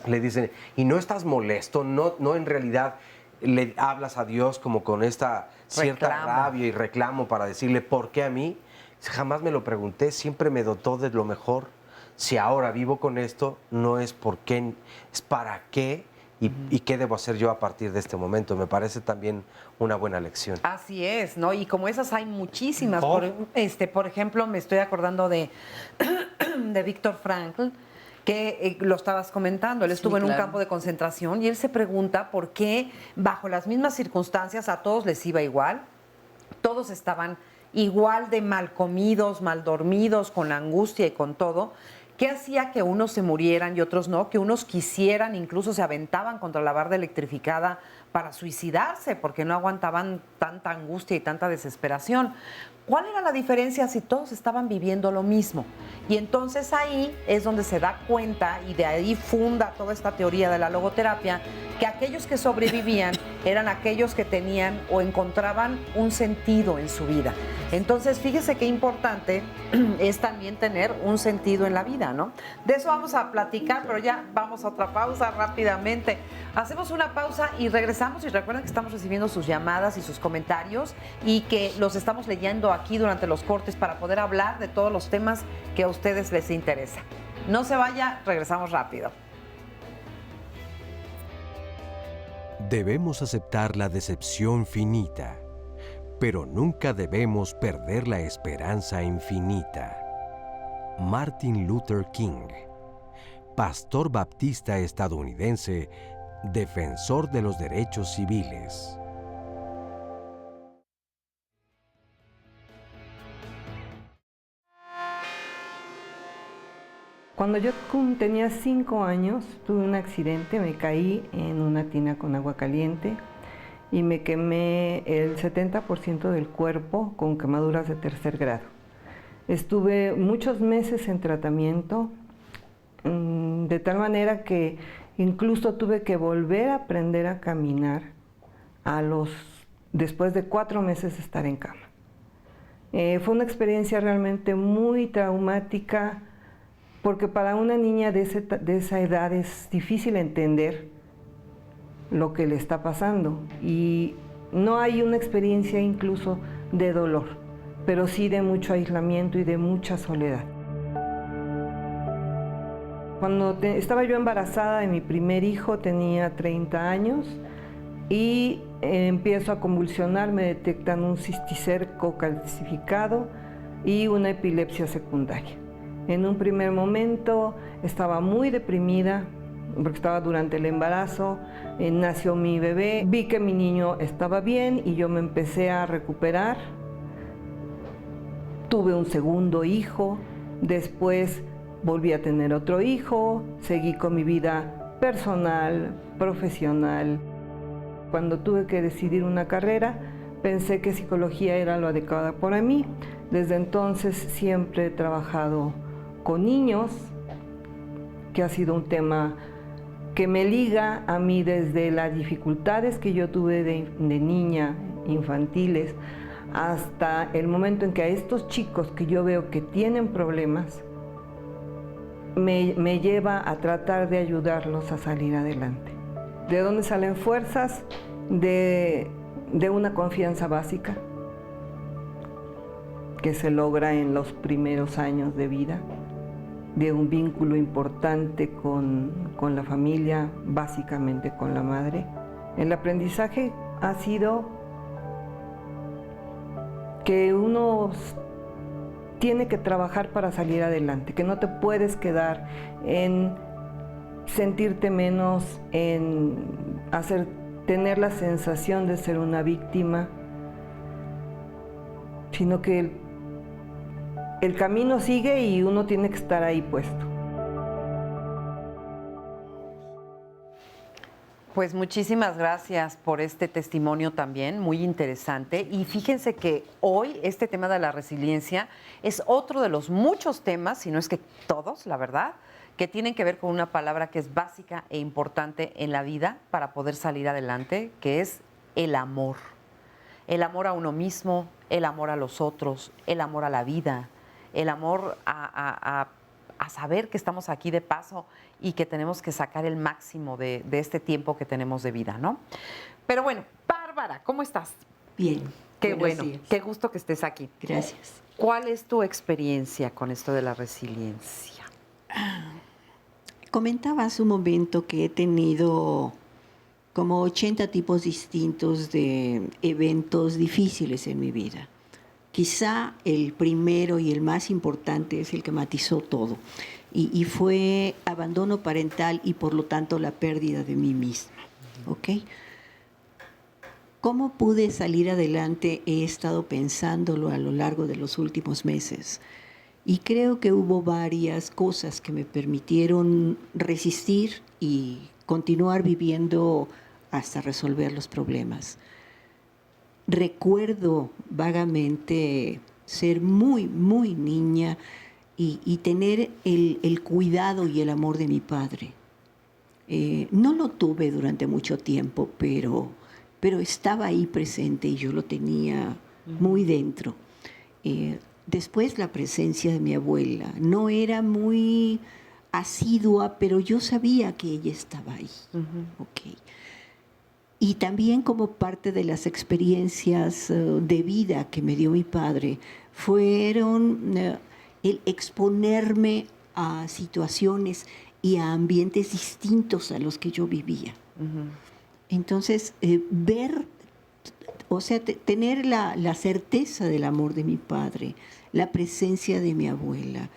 C: le dicen, ¿y no estás molesto? No en realidad le hablas a Dios como con esta cierta rabia y reclamo para decirle, ¿por qué a mí? Jamás me lo pregunté, siempre me dotó de lo mejor. Si ahora vivo con esto, no es por qué, es para qué y qué debo hacer yo a partir de este momento. Me parece también una buena lección.
B: Así es, ¿no? Y como esas hay muchísimas. Por ejemplo, me estoy acordando de Víctor Frankl, que lo estabas comentando, él estuvo en un campo de concentración y él se pregunta por qué bajo las mismas circunstancias a todos les iba igual, todos estaban igual de mal comidos, mal dormidos, con la angustia y con todo. ¿Qué hacía que unos se murieran y otros no? Que unos quisieran, incluso se aventaban contra la barda electrificada para suicidarse porque no aguantaban tanta angustia y tanta desesperación. ¿Cuál era la diferencia si todos estaban viviendo lo mismo? Y entonces ahí es donde se da cuenta y de ahí funda toda esta teoría de la logoterapia, que aquellos que sobrevivían eran aquellos que tenían o encontraban un sentido en su vida. Entonces, fíjese qué importante es también tener un sentido en la vida, ¿no? De eso vamos a platicar, pero ya vamos a otra pausa rápidamente. Hacemos una pausa y regresamos, y recuerden que estamos recibiendo sus llamadas y sus comentarios y que los estamos leyendo aquí durante los cortes para poder hablar de todos los temas que a ustedes les interesa. No se vaya, regresamos rápido.
A: Debemos aceptar la decepción finita, pero nunca debemos perder la esperanza infinita. Martin Luther King, pastor baptista estadounidense, defensor de los derechos civiles.
N: Cuando yo tenía 5 años, tuve un accidente, me caí en una tina con agua caliente y me quemé el 70% del cuerpo con quemaduras de 3er grado. Estuve muchos meses en tratamiento, de tal manera que incluso tuve que volver a aprender a caminar después de 4 meses de estar en cama. Fue una experiencia realmente muy traumática, porque para una niña de esa edad es difícil entender lo que le está pasando y no hay una experiencia incluso de dolor, pero sí de mucho aislamiento y de mucha soledad. Cuando estaba yo embarazada de mi primer hijo, tenía 30 años y empiezo a convulsionar, me detectan un cisticerco calcificado y una epilepsia secundaria. En un primer momento estaba muy deprimida porque estaba durante el embarazo, nació mi bebé, vi que mi niño estaba bien y yo me empecé a recuperar. Tuve un segundo hijo, después volví a tener otro hijo, seguí con mi vida personal, profesional. Cuando tuve que decidir una carrera, pensé que psicología era lo adecuado para mí. Desde entonces siempre he trabajado con niños, que ha sido un tema que me liga a mí desde las dificultades que yo tuve de niña, infantiles, hasta el momento en que a estos chicos que yo veo que tienen problemas, me lleva a tratar de ayudarlos a salir adelante. ¿De dónde salen fuerzas? De una confianza básica que se logra en los primeros años de vida, de un vínculo importante con la familia, básicamente con la madre. El aprendizaje ha sido que uno tiene que trabajar para salir adelante, que no te puedes quedar en sentirte menos, en tener la sensación de ser una víctima, sino que el camino sigue y uno tiene que estar ahí puesto.
B: Pues muchísimas gracias por este testimonio también, muy interesante. Y fíjense que hoy este tema de la resiliencia es otro de los muchos temas, si no es que todos, la verdad, que tienen que ver con una palabra que es básica e importante en la vida para poder salir adelante, que es el amor. El amor a uno mismo, el amor a los otros, el amor a la vida, el amor a saber que estamos aquí de paso y que tenemos que sacar el máximo de este tiempo que tenemos de vida, ¿no? Pero bueno, Bárbara, ¿cómo estás?
O: Bien.
B: Qué bueno, qué gusto que estés aquí.
O: Gracias.
B: ¿Cuál es tu experiencia con esto de la resiliencia?
O: Comentaba hace un momento que he tenido como 80 tipos distintos de eventos difíciles en mi vida. Quizá el primero y el más importante es el que matizó todo y fue abandono parental y por lo tanto la pérdida de mí misma. ¿Ok? ¿Cómo pude salir adelante? He estado pensándolo a lo largo de los últimos meses y creo que hubo varias cosas que me permitieron resistir y continuar viviendo hasta resolver los problemas. Recuerdo vagamente ser muy, muy niña y tener el cuidado y el amor de mi padre. No lo tuve durante mucho tiempo, pero estaba ahí presente y yo lo tenía muy dentro. Después la presencia de mi abuela. No era muy asidua, pero yo sabía que ella estaba ahí. Okay. Y también como parte de las experiencias de vida que me dio mi padre, fueron el exponerme a situaciones y a ambientes distintos a los que yo vivía. Entonces, ver, o sea, tener la certeza del amor de mi padre, la presencia de mi abuela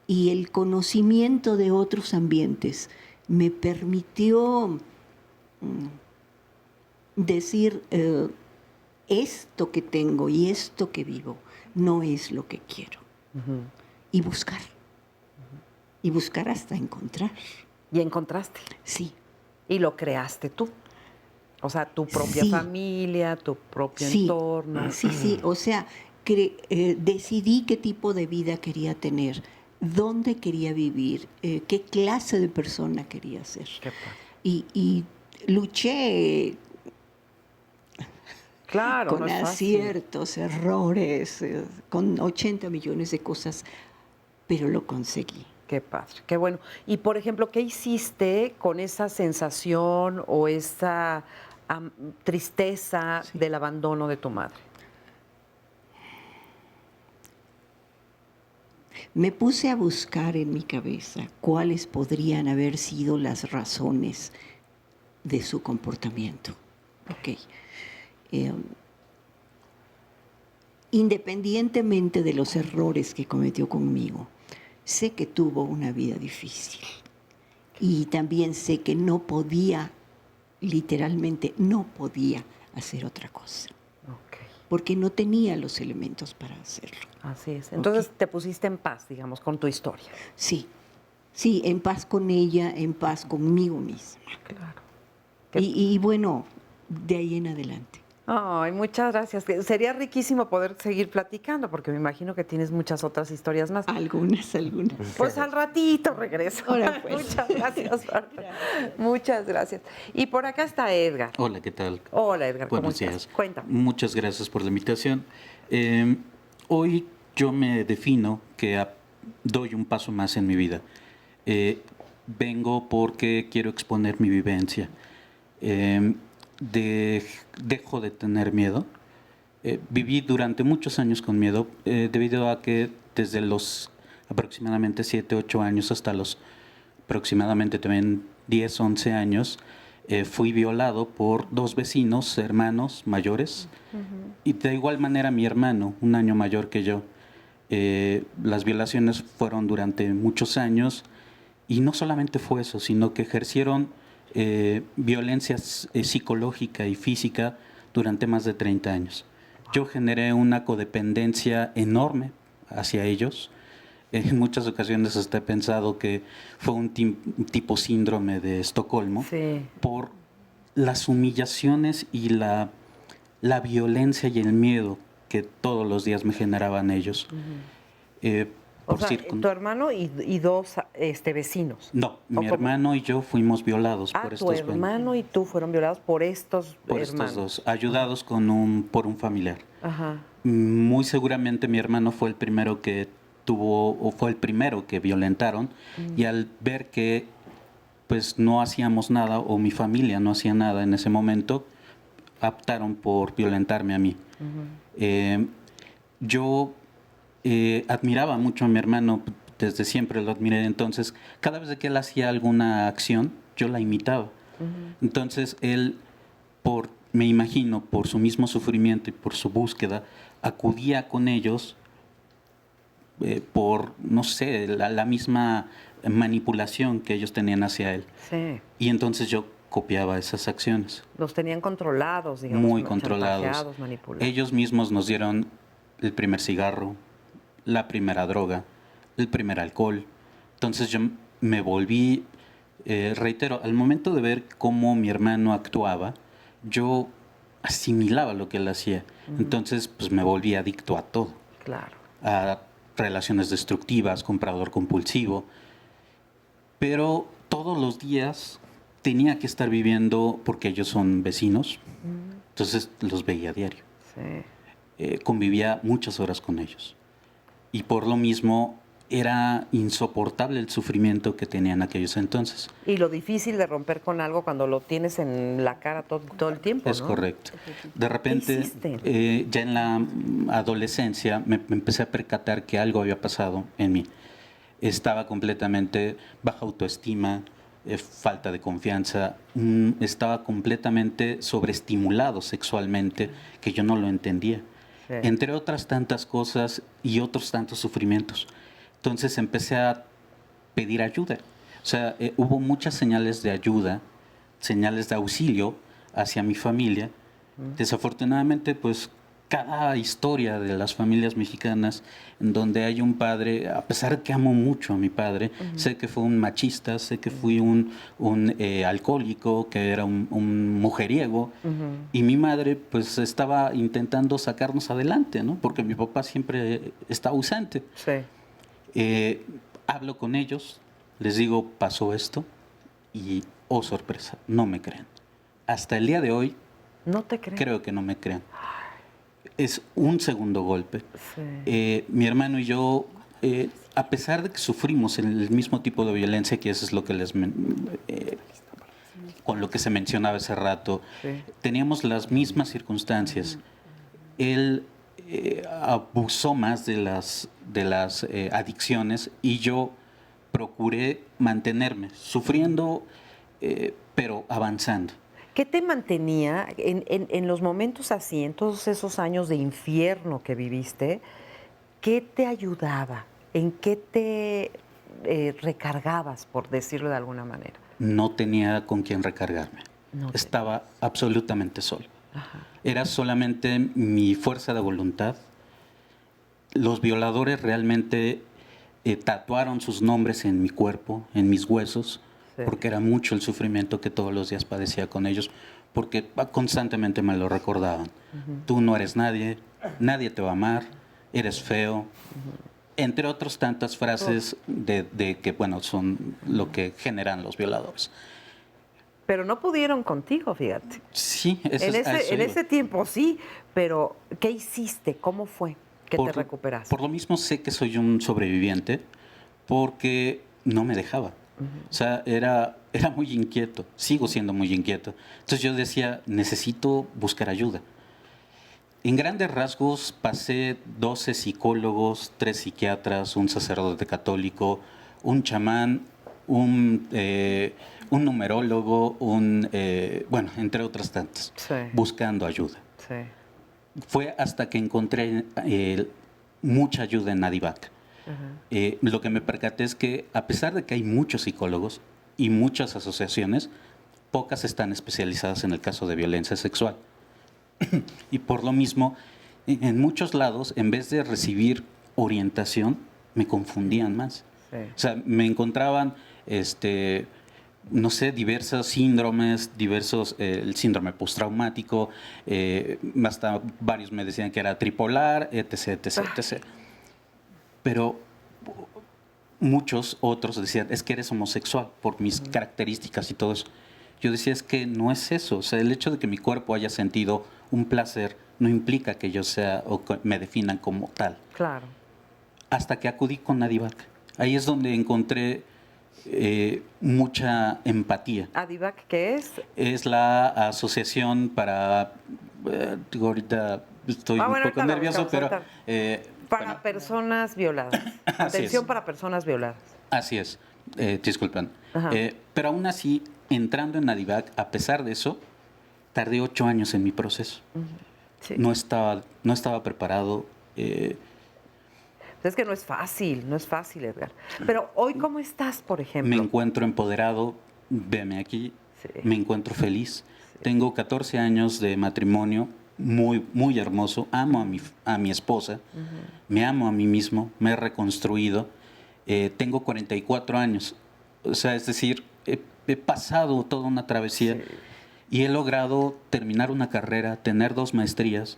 O: y el conocimiento de otros ambientes me permitió decir, esto que tengo y esto que vivo no es lo que quiero. Y buscar. Y buscar hasta encontrar.
B: ¿Y encontraste?
O: Sí.
B: ¿Y lo creaste tú? O sea, tu propia familia, tu propio entorno.
O: Sí. O sea, decidí qué tipo de vida quería tener, dónde quería vivir, qué clase de persona quería ser. Y luché con
B: no es fácil.
O: aciertos, errores, con 80 millones de cosas, pero lo conseguí.
B: Qué padre, qué bueno. Y, por ejemplo, ¿qué hiciste con esa sensación o esa tristeza del abandono de tu madre?
O: Me puse a buscar en mi cabeza cuáles podrían haber sido las razones de su comportamiento. Okay. Independientemente de los errores que cometió conmigo, sé que tuvo una vida difícil y también sé que no podía, literalmente no podía hacer otra cosa. Porque no tenía los elementos para hacerlo.
B: Así es. Entonces te pusiste en paz, digamos, con tu historia.
O: Sí, en paz con ella, en paz conmigo misma.
B: Claro.
O: Y bueno, de ahí en adelante.
B: Ay, muchas gracias. Sería riquísimo poder seguir platicando, porque me imagino que tienes muchas otras historias más.
O: Algunas.
B: Pues al ratito regreso.
O: Ahora pues.
B: Muchas gracias, Bárbara. Muchas gracias. Y por acá está Edgar.
P: Hola, ¿qué tal?
B: Hola, Edgar. ¿Cómo
P: Buenos
B: estás?
P: días.
B: Cuéntame.
P: Muchas gracias por la invitación. Hoy yo me defino que doy un paso más en mi vida. Vengo porque quiero exponer mi vivencia. Dejo de tener miedo. Viví durante muchos años con miedo debido a que desde los aproximadamente 7, 8 años hasta los aproximadamente también 10, 11 años fui violado por 2 vecinos, hermanos mayores, y de igual manera mi hermano, un año mayor que yo. Las violaciones fueron durante muchos años y no solamente fue eso, sino que ejercieron violencia psicológica y física durante más de 30 años. Yo generé una codependencia enorme hacia ellos. En muchas ocasiones hasta he pensado que fue un tipo síndrome de Estocolmo por las humillaciones y la violencia y el miedo que todos los días me generaban ellos.
B: O sea, tu hermano y 2 vecinos.
P: No, mi hermano y yo fuimos violados por estos
B: tu hermano y tú fueron violados por estos hermanos.
P: Estos 2, ayudados por un familiar.
B: Ajá.
P: Muy seguramente mi hermano fue el primero que fue el primero que violentaron, y al ver que pues no hacíamos nada, o mi familia no hacía nada en ese momento, optaron por violentarme a mí. Yo admiraba mucho a mi hermano, desde siempre lo admiré, entonces cada vez que él hacía alguna acción, yo la imitaba. Entonces él, me imagino, por su mismo sufrimiento y por su búsqueda, acudía con ellos por, no sé, la misma manipulación que ellos tenían hacia él.
B: Sí.
P: Y entonces yo copiaba esas acciones.
B: Los tenían controlados, digamos.
P: Muy controlados.
B: Manipulados.
P: Ellos mismos nos dieron el primer cigarro, la primera droga, el primer alcohol. Entonces yo me volví, reitero, al momento de ver cómo mi hermano actuaba, yo asimilaba lo que él hacía. Entonces pues me volví adicto a todo.
B: Claro.
P: A relaciones destructivas, comprador compulsivo. Pero todos los días tenía que estar viviendo, porque ellos son vecinos, entonces los veía a diario.
B: Sí.
P: convivía muchas horas con ellos. Y por lo mismo era insoportable el sufrimiento que tenían aquellos entonces.
B: Y lo difícil de romper con algo cuando lo tienes en la cara todo el tiempo,
P: Es
B: ¿no?
P: correcto. De repente, ya en la adolescencia, me empecé a percatar que algo había pasado en mí. Estaba completamente baja autoestima, falta de confianza, estaba completamente sobreestimulado sexualmente, que yo no lo entendía.
Q: Sí.
P: Entre otras tantas cosas y otros tantos sufrimientos. Entonces empecé a pedir ayuda. O sea, hubo muchas señales de ayuda, señales de auxilio hacia mi familia. Desafortunadamente, pues cada historia de las familias mexicanas en donde hay un padre, a pesar de que amo mucho a mi padre, sé que fue un machista, sé que fui un alcohólico, que era un mujeriego, y mi madre pues estaba intentando sacarnos adelante, ¿no? Porque mi papá siempre está ausente. Hablo con ellos, les digo, pasó esto, y oh sorpresa, no me creen. Hasta el día de hoy,
B: no te creen.
P: Creo que no me creen. Es un segundo golpe. Mi hermano y yo, a pesar de que sufrimos el mismo tipo de violencia, que eso es lo que con lo que se mencionaba hace rato, teníamos las mismas circunstancias. Él abusó más de las adicciones y yo procuré mantenerme, sufriendo, pero avanzando.
B: ¿Qué te mantenía en los momentos así, en todos esos años de infierno que viviste? ¿Qué te ayudaba? ¿En qué te recargabas, por decirlo de alguna manera?
P: No tenía con quién recargarme. Estaba absolutamente solo. Era solamente mi fuerza de voluntad. Los violadores realmente tatuaron sus nombres en mi cuerpo, en mis huesos, porque era mucho el sufrimiento que todos los días padecía con ellos, porque constantemente me lo recordaban. Tú no eres nadie, nadie te va a amar, eres feo, entre otras tantas frases de que, bueno, son lo que generan los violadores.
B: Pero no pudieron contigo, fíjate.
P: Sí,
B: en ese tiempo sí, pero ¿qué hiciste? ¿Cómo fue que te recuperaste?
P: Por lo mismo sé que soy un sobreviviente, porque no me dejaba. O sea, era muy inquieto, sigo siendo muy inquieto. Entonces yo decía, necesito buscar ayuda. En grandes rasgos pasé 12 psicólogos, 3 psiquiatras, un sacerdote católico, un chamán, un numerólogo, bueno, entre otras tantas, buscando ayuda. Fue hasta que encontré mucha ayuda en Adivac. Lo que me percaté es que a pesar de que hay muchos psicólogos y muchas asociaciones, pocas están especializadas en el caso de violencia sexual. Y por lo mismo, en muchos lados, en vez de recibir orientación, me confundían más. O sea, me encontraban, no sé, diversos síndromes, el síndrome postraumático, hasta varios me decían que era tripolar, etc, etc, etc. Pero muchos otros decían, es que eres homosexual por mis características y todo eso. Yo decía, es que no es eso. O sea, el hecho de que mi cuerpo haya sentido un placer no implica que yo sea o que me definan como tal.
B: Claro.
P: Hasta que acudí con Adivac. Ahí es donde encontré mucha empatía.
B: ¿Adivac qué es?
P: Es la asociación para... ahorita estoy un poco nervioso, pero...
B: para personas violadas. Atención para personas violadas.
P: Así es. Disculpen. Pero aún así, entrando en Adivac, a pesar de eso, tardé 8 años en mi proceso. No estaba preparado.
B: Es que no es fácil, Edgar. Pero hoy, ¿cómo estás, por ejemplo?
P: Me encuentro empoderado, veme aquí, me encuentro feliz. Tengo 14 años de matrimonio, muy, muy hermoso. Amo a mi esposa, me amo a mí mismo, me he reconstruido. Tengo 44 años, o sea, es decir, he pasado toda una travesía y he logrado terminar una carrera, tener 2 maestrías.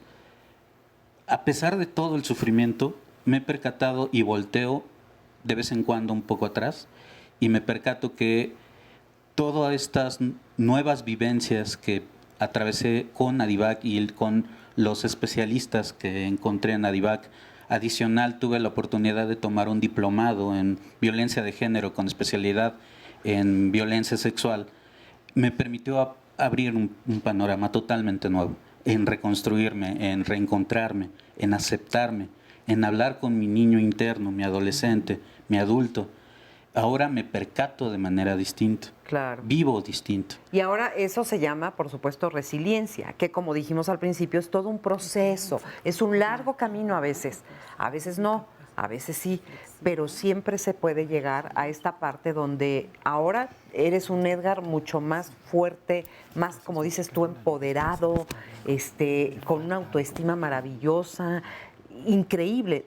P: A pesar de todo el sufrimiento, me he percatado y volteo de vez en cuando un poco atrás y me percato que todas estas nuevas vivencias que atravesé con Adivac y con los especialistas que encontré en Adivac. Adicional, tuve la oportunidad de tomar un diplomado en violencia de género con especialidad en violencia sexual. Me permitió abrir un panorama totalmente nuevo, en reconstruirme, en reencontrarme, en aceptarme, en hablar con mi niño interno, mi adolescente, mi adulto. Ahora me percato de manera distinta.
B: Claro.
P: Vivo distinto.
B: Y ahora eso se llama, por supuesto, resiliencia, que como dijimos al principio, es todo un proceso, es un largo camino a veces no, a veces sí, pero siempre se puede llegar a esta parte donde ahora eres un Edgar mucho más fuerte, más, como dices tú, empoderado, con una autoestima maravillosa, increíble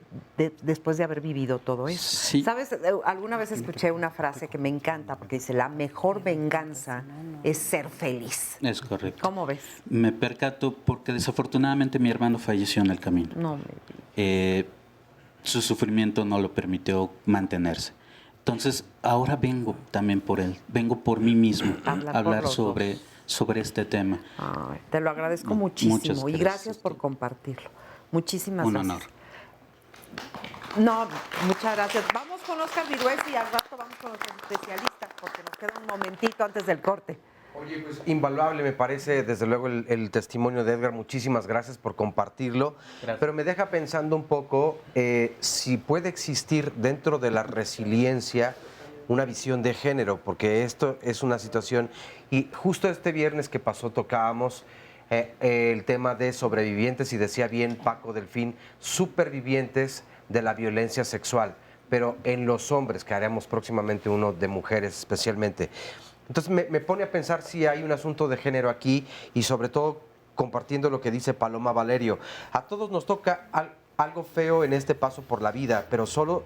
B: después de haber vivido todo eso.
P: Sí.
B: ¿Sabes? Alguna vez escuché una frase que me encanta porque dice, la mejor venganza es ser feliz.
P: Es correcto.
B: ¿Cómo ves?
P: Me percato porque desafortunadamente mi hermano falleció en el camino.
B: No
P: su sufrimiento no lo permitió mantenerse. Entonces, ahora vengo también por él, vengo por mí mismo a hablar sobre este tema.
B: Ay, te lo agradezco muchísimo y gracias por compartirlo. Muchísimas gracias.
P: Un honor.
B: No, muchas gracias. Vamos con Oscar Virués y al rato vamos con nuestros especialistas porque nos queda un momentito antes del corte.
C: Oye, pues invaluable me parece, desde luego, el testimonio de Edgar. Muchísimas gracias por compartirlo. Gracias. Pero me deja pensando un poco si puede existir dentro de la resiliencia una visión de género, porque esto es una situación, y justo este viernes que pasó tocábamos el tema de sobrevivientes, y decía bien Paco Delfín, supervivientes de la violencia sexual, pero en los hombres, que haremos próximamente uno de mujeres especialmente. Entonces me pone a pensar si hay un asunto de género aquí, y sobre todo compartiendo lo que dice Paloma Valerio. A todos nos toca algo feo en este paso por la vida, pero solo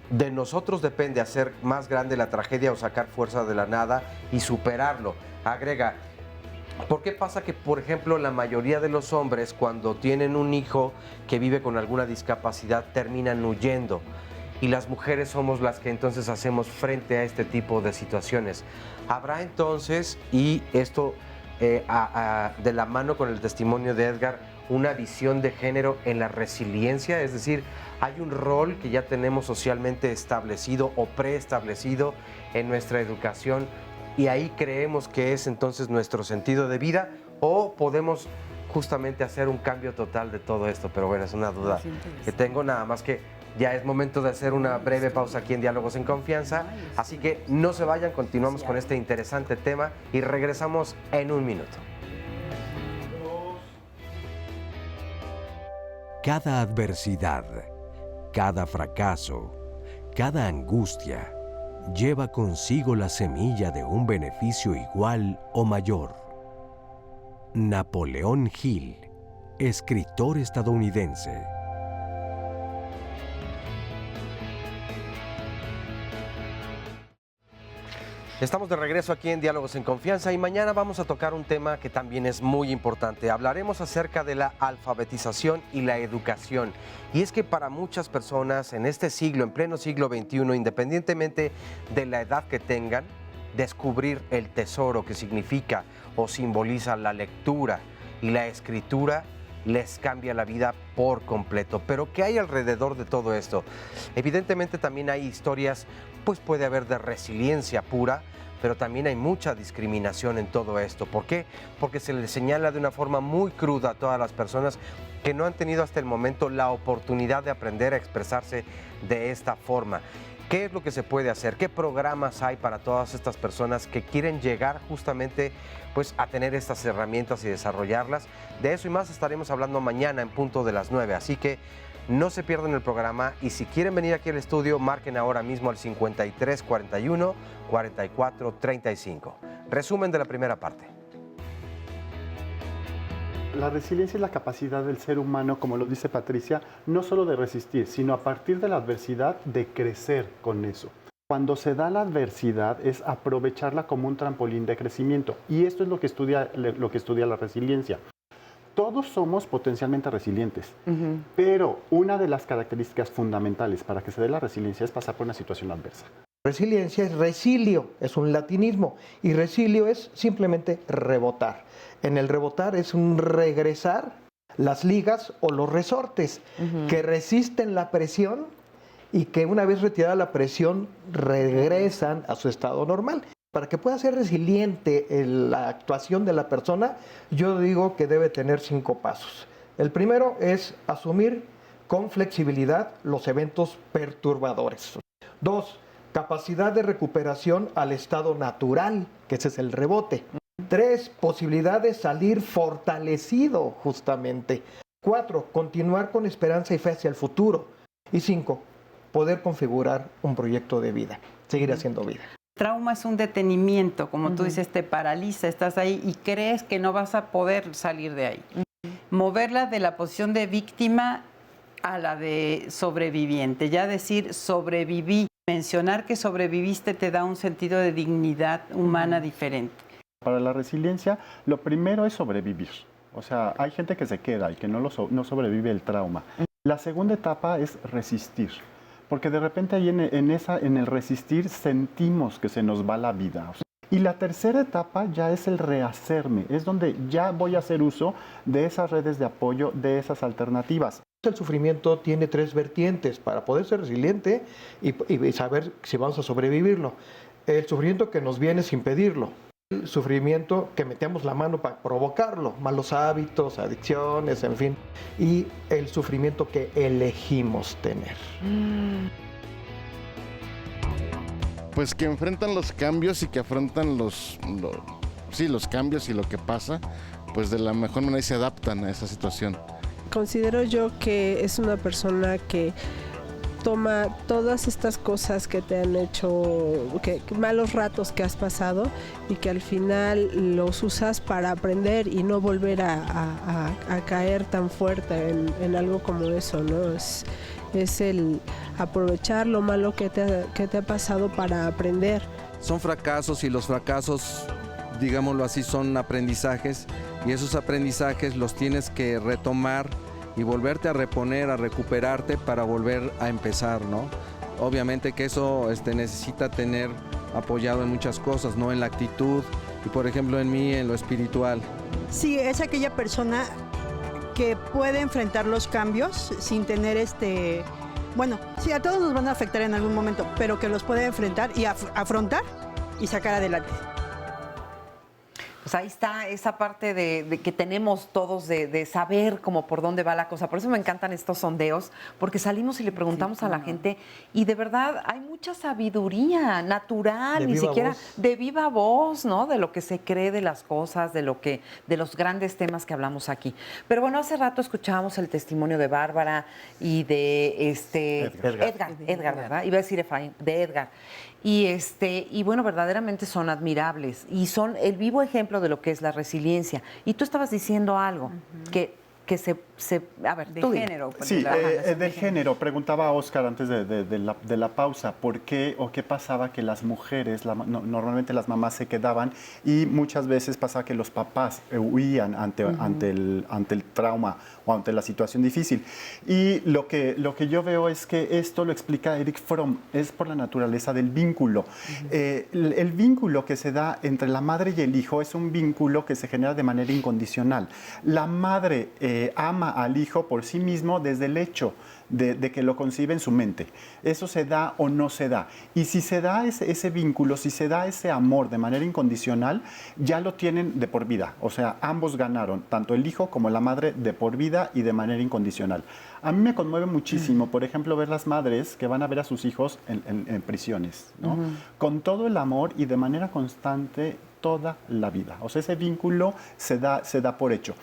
C: de nosotros depende hacer más grande la tragedia o sacar fuerza de la nada y superarlo. Agrega, ¿por qué pasa que, por ejemplo, la mayoría de los hombres, cuando tienen un hijo que vive con alguna discapacidad, terminan huyendo? Y las mujeres somos las que entonces hacemos frente a este tipo de situaciones. ¿Habrá entonces, y esto de la mano con el testimonio de Edgar, una visión de género en la resiliencia? Es decir, ¿hay un rol que ya tenemos socialmente establecido o preestablecido en nuestra educación y ahí creemos que es entonces nuestro sentido de vida, o podemos justamente hacer un cambio total de todo esto? Pero bueno, es una duda que tengo, nada más que ya es momento de hacer una breve pausa aquí en Diálogos en Confianza, así que no se vayan, continuamos con este interesante tema y regresamos en un minuto.
A: Cada adversidad, cada fracaso, cada angustia lleva consigo la semilla de un beneficio igual o mayor. Napoleón Hill, escritor estadounidense.
C: Estamos de regreso aquí en Diálogos en Confianza y mañana vamos a tocar un tema que también es muy importante. Hablaremos acerca de la alfabetización y la educación. Y es que para muchas personas en este siglo, en pleno siglo XXI, independientemente de la edad que tengan, descubrir el tesoro que significa o simboliza la lectura y la escritura les cambia la vida por completo. Pero ¿qué hay alrededor de todo esto? Evidentemente también hay historias, pues puede haber de resiliencia pura, pero también hay mucha discriminación en todo esto. ¿Por qué? Porque se les señala de una forma muy cruda a todas las personas que no han tenido hasta el momento la oportunidad de aprender a expresarse de esta forma. ¿Qué es lo que se puede hacer? ¿Qué programas hay para todas estas personas que quieren llegar justamente pues, a tener estas herramientas y desarrollarlas? De eso y más estaremos hablando mañana en punto de las 9. Así que no se pierdan el programa y si quieren venir aquí al estudio, marquen ahora mismo al 53 41 44 35. Resumen de la primera parte.
D: La resiliencia es la capacidad del ser humano, como lo dice Patricia, no solo de resistir, sino a partir de la adversidad de crecer con eso. Cuando se da la adversidad es aprovecharla como un trampolín de crecimiento. Y esto es lo que estudia la resiliencia. Todos somos potencialmente resilientes, pero una de las características fundamentales para que se dé la resiliencia es pasar por una situación adversa.
L: Resiliencia es resilio, es un latinismo, y resilio es simplemente rebotar. En el rebotar es un regresar las ligas o los resortes que resisten la presión y que una vez retirada la presión regresan a su estado normal. Para que pueda ser resiliente la actuación de la persona, yo digo que debe tener 5 pasos. El primero es asumir con flexibilidad los eventos perturbadores. 2, capacidad de recuperación al estado natural, que ese es el rebote. 3, posibilidad de salir fortalecido justamente. 4, continuar con esperanza y fe hacia el futuro. Y 5, poder configurar un proyecto de vida, seguir haciendo vida.
K: Trauma es un detenimiento, como tú dices, te paraliza, estás ahí y crees que no vas a poder salir de ahí. Moverla de la posición de víctima a la de sobreviviente, ya decir sobreviví, mencionar que sobreviviste te da un sentido de dignidad humana diferente.
D: Para la resiliencia, lo primero es sobrevivir. O sea, hay gente que se queda y que no sobrevive el trauma. La segunda etapa es resistir. Porque de repente ahí en el resistir sentimos que se nos va la vida. Y la tercera etapa ya es el rehacerme, es donde ya voy a hacer uso de esas redes de apoyo, de esas alternativas.
L: El sufrimiento tiene 3 vertientes para poder ser resiliente y saber si vamos a sobrevivirlo. El sufrimiento que nos viene sin pedirlo. El sufrimiento que metemos la mano para provocarlo, malos hábitos, adicciones, en fin. Y el sufrimiento que elegimos tener.
F: Pues que enfrentan los cambios y que afrontan los cambios y lo que pasa, pues de la mejor manera se adaptan a esa situación.
I: Considero yo que es una persona que toma todas estas cosas que te han hecho, malos ratos que has pasado y que al final los usas para aprender y no volver a caer tan fuerte en algo como eso, ¿no? Es el aprovechar lo malo que te ha pasado para aprender.
H: Son fracasos y los fracasos, digámoslo así, son aprendizajes y esos aprendizajes los tienes que retomar y volverte a reponer, a recuperarte para volver a empezar, ¿no? Obviamente que eso necesita tener apoyado en muchas cosas, ¿no? En la actitud y, por ejemplo, en mí, en lo espiritual.
Q: Sí, es aquella persona que puede enfrentar los cambios sin tener bueno, sí, a todos nos van a afectar en algún momento, pero que los puede enfrentar y afrontar y sacar adelante.
B: Pues ahí está esa parte de que tenemos todos de saber cómo por dónde va la cosa. Por eso me encantan estos sondeos, porque salimos y le preguntamos a la gente y de verdad hay mucha sabiduría natural, ni siquiera de viva voz, ¿no? De lo que se cree de las cosas, de los grandes temas que hablamos aquí. Pero bueno, hace rato escuchábamos el testimonio de Bárbara y de Edgar, ¿verdad? Iba a decir Efraín, de Edgar. Y bueno, verdaderamente son admirables y son el vivo ejemplo de lo que es la resiliencia. Y tú estabas diciendo algo que se a ver,
K: de
B: tú
K: género.
D: Sí, de género. Preguntaba a Óscar antes de la pausa, ¿por qué o qué pasaba que las mujeres, normalmente las mamás se quedaban y muchas veces pasaba que los papás huían ante el trauma o ante la situación difícil? Y lo que yo veo es que esto lo explica Erich Fromm, es por la naturaleza del vínculo. El vínculo que se da entre la madre y el hijo es un vínculo que se genera de manera incondicional. La madre ama al hijo por sí mismo desde el hecho de que lo concibe en su mente. Eso se da o no se da. Y si se da ese vínculo, si se da ese amor de manera incondicional, ya lo tienen de por vida. O sea, ambos ganaron, tanto el hijo como la madre, de por vida y de manera incondicional. A mí me conmueve muchísimo, por ejemplo, ver las madres que van a ver a sus hijos en prisiones, ¿no? Con todo el amor y de manera constante toda la vida. O sea, ese vínculo se da por hecho.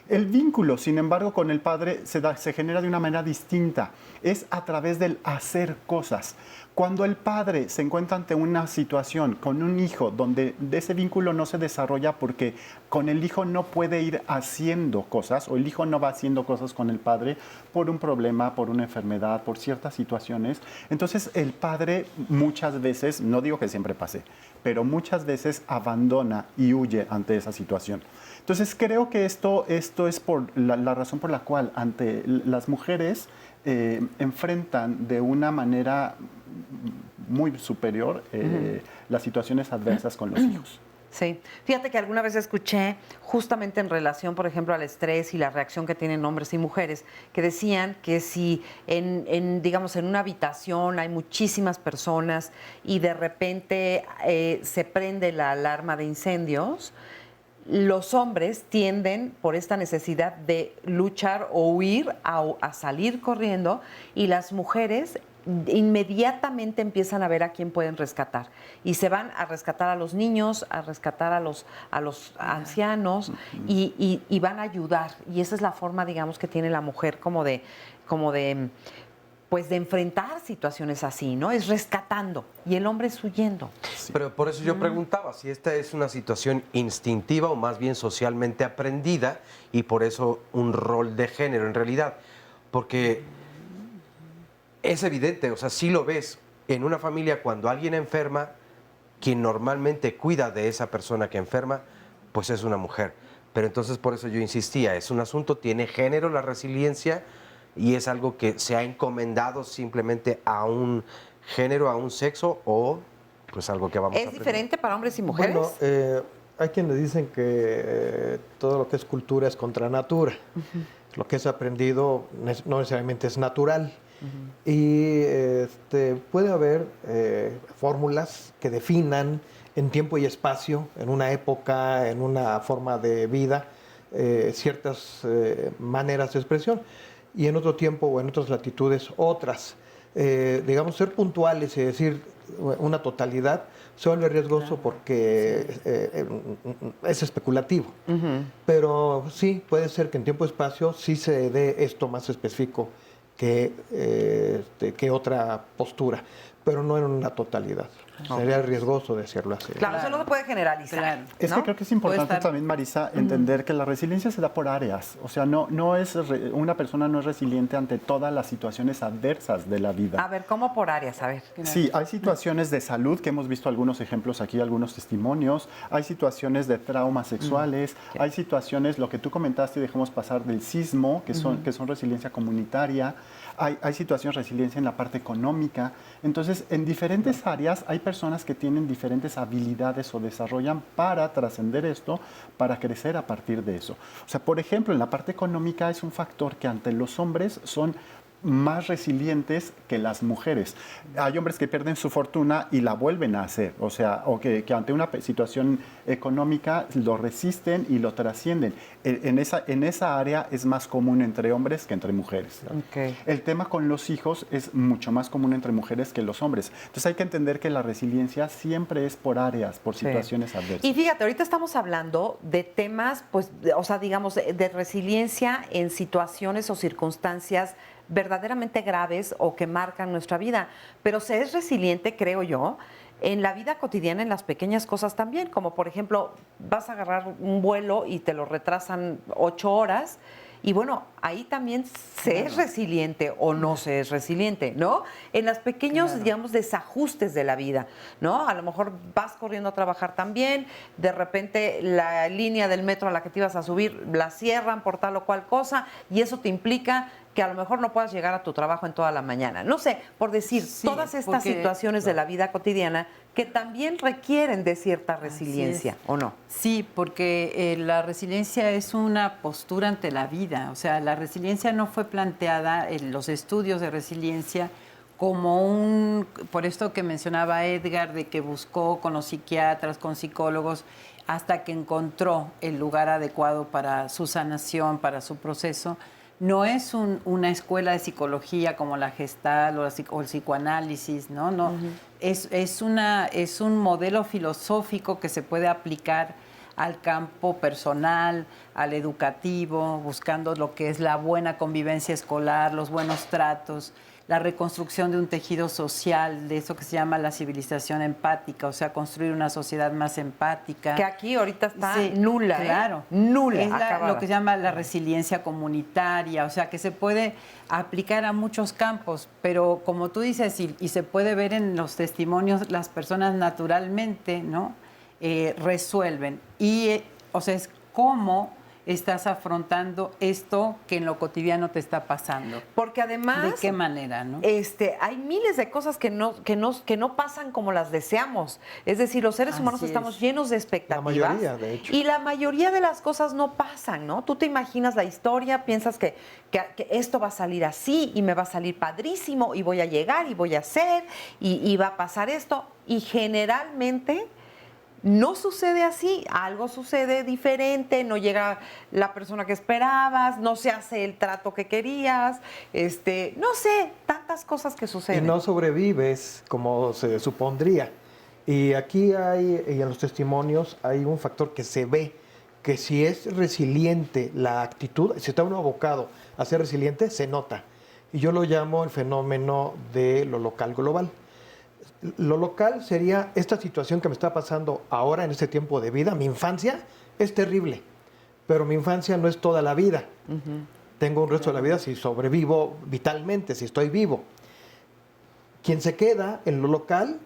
D: El vínculo, sin embargo, con el padre se genera de una manera distinta. Es a través del hacer cosas. Cuando el padre se encuentra ante una situación con un hijo donde ese vínculo no se desarrolla porque con el hijo no puede ir haciendo cosas o el hijo no va haciendo cosas con el padre por un problema, por una enfermedad, por ciertas situaciones, entonces el padre muchas veces, no digo que siempre pase, pero muchas veces abandona y huye ante esa situación. Entonces creo que esto es por la razón por la cual ante las mujeres enfrentan de una manera muy superior las situaciones adversas con los hijos.
B: Sí, fíjate que alguna vez escuché justamente en relación, por ejemplo, al estrés y la reacción que tienen hombres y mujeres, que decían que si digamos, en una habitación hay muchísimas personas y de repente se prende la alarma de incendios, los hombres tienden, por esta necesidad de luchar o huir, a salir corriendo, y las mujeres inmediatamente empiezan a ver a quién pueden rescatar y se van a rescatar a los niños, a rescatar a los ancianos y van a ayudar, y esa es la forma, digamos, que tiene la mujer como de pues de enfrentar situaciones así, ¿no? Es rescatando y el hombre es huyendo.
C: Pero por eso yo preguntaba si esta es una situación instintiva o más bien socialmente aprendida y por eso un rol de género en realidad, porque es evidente, o sea, si lo ves en una familia cuando alguien enferma, quien normalmente cuida de esa persona que enferma, pues es una mujer. Pero entonces por eso yo insistía, es un asunto, tiene género la resiliencia y es algo que se ha encomendado simplemente a un género, a un sexo o pues algo que vamos a aprender.
B: ¿Es diferente para hombres y mujeres?
L: Bueno, hay quienes dicen que todo lo que es cultura es contra natura. Lo que es aprendido no necesariamente es natural. Y puede haber fórmulas que definan en tiempo y espacio, en una época, en una forma de vida, ciertas maneras de expresión, y en otro tiempo o en otras latitudes otras. Digamos, ser puntuales y decir una totalidad se vuelve riesgoso porque es especulativo. Pero sí, puede ser que en tiempo y espacio sí se dé esto más específico que otra postura, pero no en una totalidad. Sería riesgoso decirlo así.
B: Claro, eso no se puede generalizar.
D: Es que creo que es importante también, Marisa, entender que la resiliencia se da por áreas. O sea, una persona no es resiliente ante todas las situaciones adversas de la vida.
B: A ver, ¿cómo por áreas? A ver.
D: Sí, hay situaciones de salud, que hemos visto algunos ejemplos aquí, algunos testimonios. Hay situaciones de traumas sexuales. Hay situaciones, lo que tú comentaste y dejamos pasar, del sismo, que son resiliencia comunitaria. Hay situaciones de resiliencia en la parte económica. Entonces, en diferentes áreas hay personas que tienen diferentes habilidades o desarrollan para trascender esto, para crecer a partir de eso. O sea, por ejemplo, en la parte económica es un factor que ante los hombres son más resilientes que las mujeres. Hay hombres que pierden su fortuna y la vuelven a hacer, o sea, o que ante una situación económica lo resisten y lo trascienden. En esa área es más común entre hombres que entre mujeres.
B: Okay.
D: El tema con los hijos es mucho más común entre mujeres que los hombres. Entonces hay que entender que la resiliencia siempre es por áreas, por situaciones adversas.
B: Y fíjate, ahorita estamos hablando de temas, pues, o sea, digamos, de resiliencia en situaciones o circunstancias verdaderamente graves o que marcan nuestra vida. Pero se es resiliente, creo yo, en la vida cotidiana, en las pequeñas cosas también, como por ejemplo, vas a agarrar un vuelo y te lo retrasan 8 horas, y bueno, ahí también se es resiliente o no se es resiliente, ¿no? En los pequeños, digamos, desajustes de la vida, ¿no? A lo mejor vas corriendo a trabajar también, de repente la línea del metro a la que te ibas a subir la cierran por tal o cual cosa, y eso te implica que a lo mejor no puedas llegar a tu trabajo en toda la mañana. No sé, por decir, todas estas situaciones de la vida cotidiana que también requieren de cierta resiliencia, ¿o no?
K: Sí, porque la resiliencia es una postura ante la vida. O sea, la resiliencia no fue planteada en los estudios de resiliencia como por esto que mencionaba Edgar, de que buscó con los psiquiatras, con psicólogos, hasta que encontró el lugar adecuado para su sanación, para su proceso. No es una escuela de psicología como la Gestalt o el psicoanálisis, ¿no? No, es un modelo filosófico que se puede aplicar al campo personal, al educativo, buscando lo que es la buena convivencia escolar, los buenos tratos, la reconstrucción de un tejido social, de eso que se llama la civilización empática, o sea, construir una sociedad más empática.
B: Que aquí ahorita está nula,
K: claro,
B: nula,
K: es lo que se llama la resiliencia comunitaria, o sea, que se puede aplicar a muchos campos, pero como tú dices, y se puede ver en los testimonios, las personas naturalmente, ¿no? Resuelven. Y, o sea, es cómo estás afrontando esto que en lo cotidiano te está pasando?
B: Porque además...
K: ¿De qué manera, no?
B: Hay miles de cosas que no pasan como las deseamos. Es decir, los seres humanos estamos llenos de expectativas.
L: La mayoría, de hecho.
B: Y la mayoría de las cosas no pasan, ¿no? Tú te imaginas la historia, piensas que esto va a salir así y me va a salir padrísimo y voy a llegar y voy a hacer y va a pasar esto. Y generalmente... no sucede así, algo sucede diferente, no llega la persona que esperabas, no se hace el trato que querías, no sé, tantas cosas que suceden.
L: Y no sobrevives como se supondría. Y aquí hay, y en los testimonios, hay un factor que se ve, que si es resiliente la actitud, si está uno abocado a ser resiliente, se nota. Y yo lo llamo el fenómeno de lo local global. Lo local sería esta situación que me está pasando ahora en este tiempo de vida. Mi infancia es terrible, pero mi infancia no es toda la vida. Tengo un resto de la vida si sobrevivo vitalmente, si estoy vivo. Quien se queda en lo local,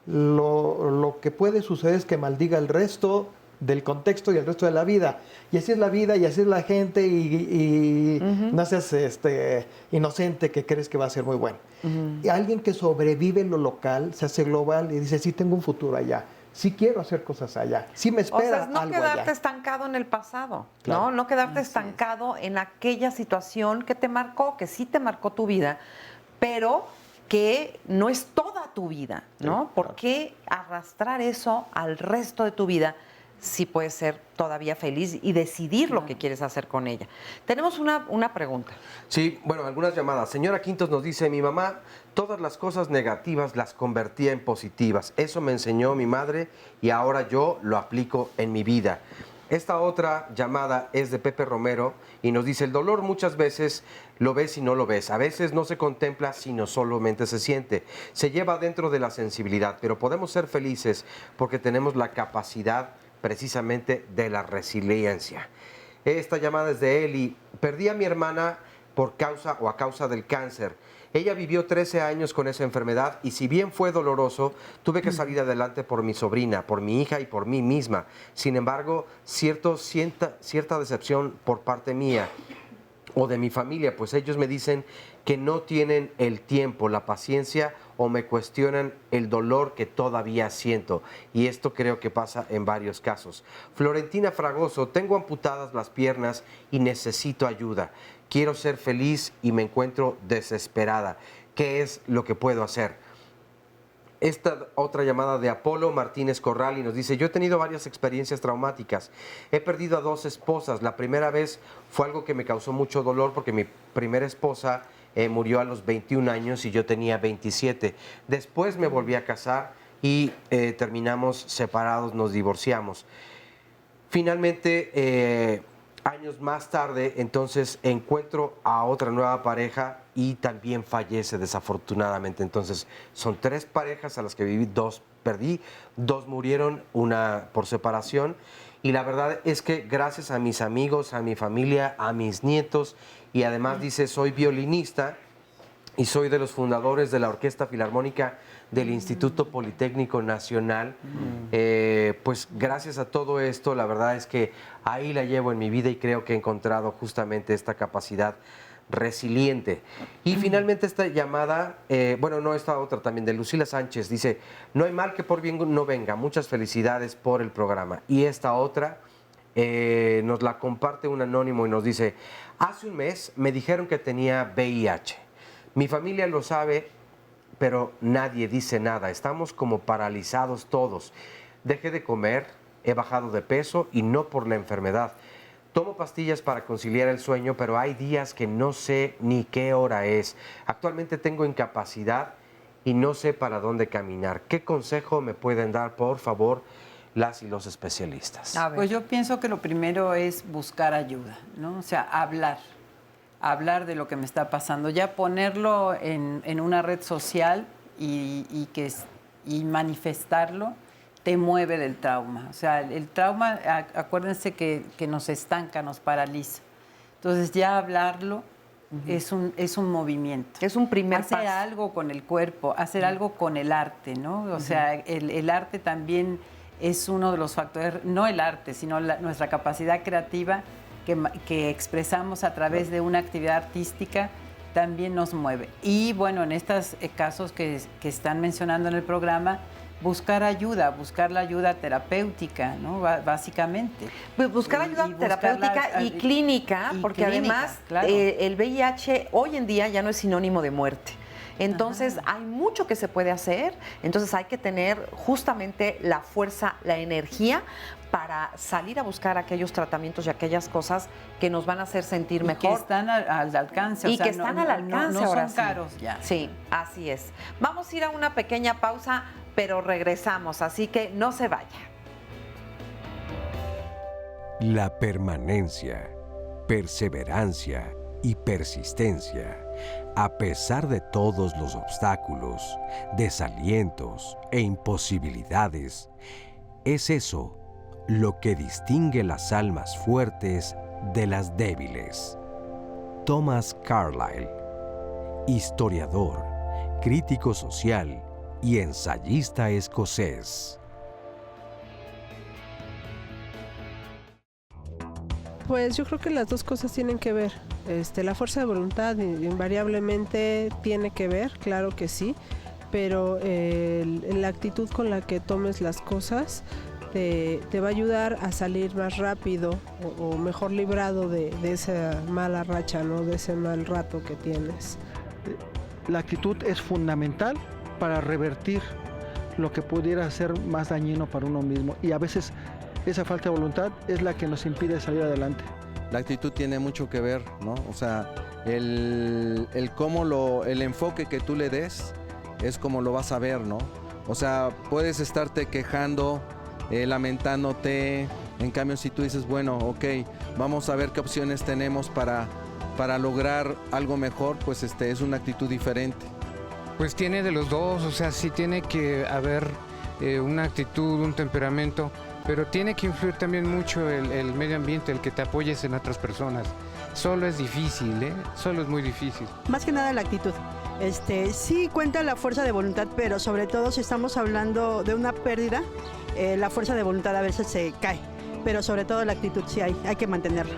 L: lo que puede suceder es que maldiga el resto del contexto y el resto de la vida. Y así es la vida y así es la gente y naces inocente que crees que va a ser muy bueno. Y alguien que sobrevive en lo local se hace global y dice, sí tengo un futuro allá, sí quiero hacer cosas allá, sí me espera algo allá.
B: No quedarte estancado en el pasado,
L: Claro.
B: no quedarte estancado en aquella situación que te marcó, que sí te marcó tu vida, pero que no es toda tu vida, ¿no?
L: Sí,
B: ¿Por qué arrastrar eso al resto de tu vida si puedes ser todavía feliz y decidir lo que quieres hacer con ella? Tenemos una pregunta.
C: Sí, bueno, algunas llamadas. Señora Quintos nos dice, mi mamá, todas las cosas negativas las convertía en positivas. Eso me enseñó mi madre y ahora yo lo aplico en mi vida. Esta otra llamada es de Pepe Romero y nos dice, el dolor muchas veces lo ves y no lo ves. A veces no se contempla, sino solamente se siente. Se lleva dentro de la sensibilidad, pero podemos ser felices porque tenemos la capacidad precisamente de la resiliencia. Esta llamada es de Eli. Perdí a mi hermana por causa o a causa del cáncer. Ella vivió 13 años con esa enfermedad y si bien fue doloroso, tuve que salir adelante por mi sobrina, por mi hija y por mí misma. Sin embargo, cierta decepción por parte mía o de mi familia, pues ellos me dicen que no tienen el tiempo, la paciencia o me cuestionan el dolor que todavía siento. Y esto creo que pasa en varios casos. Florentina Fragoso, tengo amputadas las piernas y necesito ayuda. Quiero ser feliz y me encuentro desesperada. ¿Qué es lo que puedo hacer? Esta otra llamada de Apolo Martínez Corral y nos dice, yo he tenido varias experiencias traumáticas. He perdido a 2 esposas. La primera vez fue algo que me causó mucho dolor porque mi primera esposa murió a los 21 años y yo tenía 27. Después me volví a casar y terminamos separados, nos divorciamos. Finalmente, años más tarde, entonces encuentro a otra nueva pareja y también fallece desafortunadamente. Entonces son 3 parejas a las que viví, 2 perdí, 2 murieron, una por separación. Y la verdad es que gracias a mis amigos, a mi familia, a mis nietos, y además dice, soy violinista y soy de los fundadores de la Orquesta Filarmónica del Instituto Politécnico Nacional. Pues gracias a todo esto, la verdad es que ahí la llevo en mi vida y creo que he encontrado justamente esta capacidad resiliente. Y finalmente esta llamada, esta otra también de Lucila Sánchez, dice, no hay mal que por bien no venga, muchas felicidades por el programa. Y esta otra nos la comparte un anónimo y nos dice, hace un mes me dijeron que tenía VIH. Mi familia lo sabe, pero nadie dice nada. Estamos como paralizados todos. Dejé de comer, he bajado de peso y no por la enfermedad. Tomo pastillas para conciliar el sueño, pero hay días que no sé ni qué hora es. Actualmente tengo incapacidad y no sé para dónde caminar. ¿Qué consejo me pueden dar, por favor, las y los especialistas?
K: Pues yo pienso que lo primero es buscar ayuda, ¿no? O sea, hablar de lo que me está pasando, ya ponerlo en una red social y manifestarlo te mueve del trauma. O sea, el trauma, acuérdense que nos estanca, nos paraliza. Entonces ya hablarlo es un movimiento.
B: Es un primer
K: hacer
B: paso.
K: algo con el cuerpo, hacer algo con el arte, ¿no? O sea, el arte también es uno de los factores, no el arte, sino nuestra capacidad creativa que expresamos a través de una actividad artística también nos mueve. Y bueno, en estos casos que están mencionando en el programa, buscar la ayuda terapéutica, ¿no? Básicamente.
B: Pues buscar ayuda terapéutica y clínica, porque además
K: claro.
B: El VIH hoy en día ya no es sinónimo de muerte. Entonces hay mucho que se puede hacer, entonces hay que tener justamente la fuerza, la energía para salir a buscar aquellos tratamientos y aquellas cosas que nos van a hacer sentir mejor.
K: Que están al alcance.
B: Y que están al alcance
K: no
B: ahora
K: son caros ya.
B: Sí, así es. Vamos a ir a una pequeña pausa, pero regresamos, así que no se vaya.
A: La permanencia, perseverancia y persistencia, a pesar de todos los obstáculos, desalientos e imposibilidades, es eso lo que distingue las almas fuertes de las débiles. Thomas Carlyle, historiador, crítico social y ensayista escocés.
I: Pues yo creo que las dos cosas tienen que ver. La fuerza de voluntad invariablemente tiene que ver, claro que sí, pero la actitud con la que tomes las cosas te va a ayudar a salir más rápido o mejor librado de esa mala racha, ¿no? De ese mal rato que tienes.
E: La actitud es fundamental para revertir lo que pudiera ser más dañino para uno mismo, y a veces esa falta de voluntad es la que nos impide salir adelante.
H: La actitud tiene mucho que ver, ¿no? O sea, el enfoque que tú le des es como lo vas a ver, ¿no? O sea, puedes estarte quejando, lamentándote. En cambio, si tú dices, bueno, ok, vamos a ver qué opciones tenemos para lograr algo mejor, pues es una actitud diferente.
J: Pues tiene de los dos, o sea, sí tiene que haber una actitud, un temperamento, pero tiene que influir también mucho el medio ambiente, el que te apoyes en otras personas. Solo es difícil, ¿eh? Solo es muy difícil.
Q: Más que nada la actitud. Sí cuenta la fuerza de voluntad, pero sobre todo si estamos hablando de una pérdida, la fuerza de voluntad a veces se cae, pero sobre todo la actitud sí hay que mantenerla.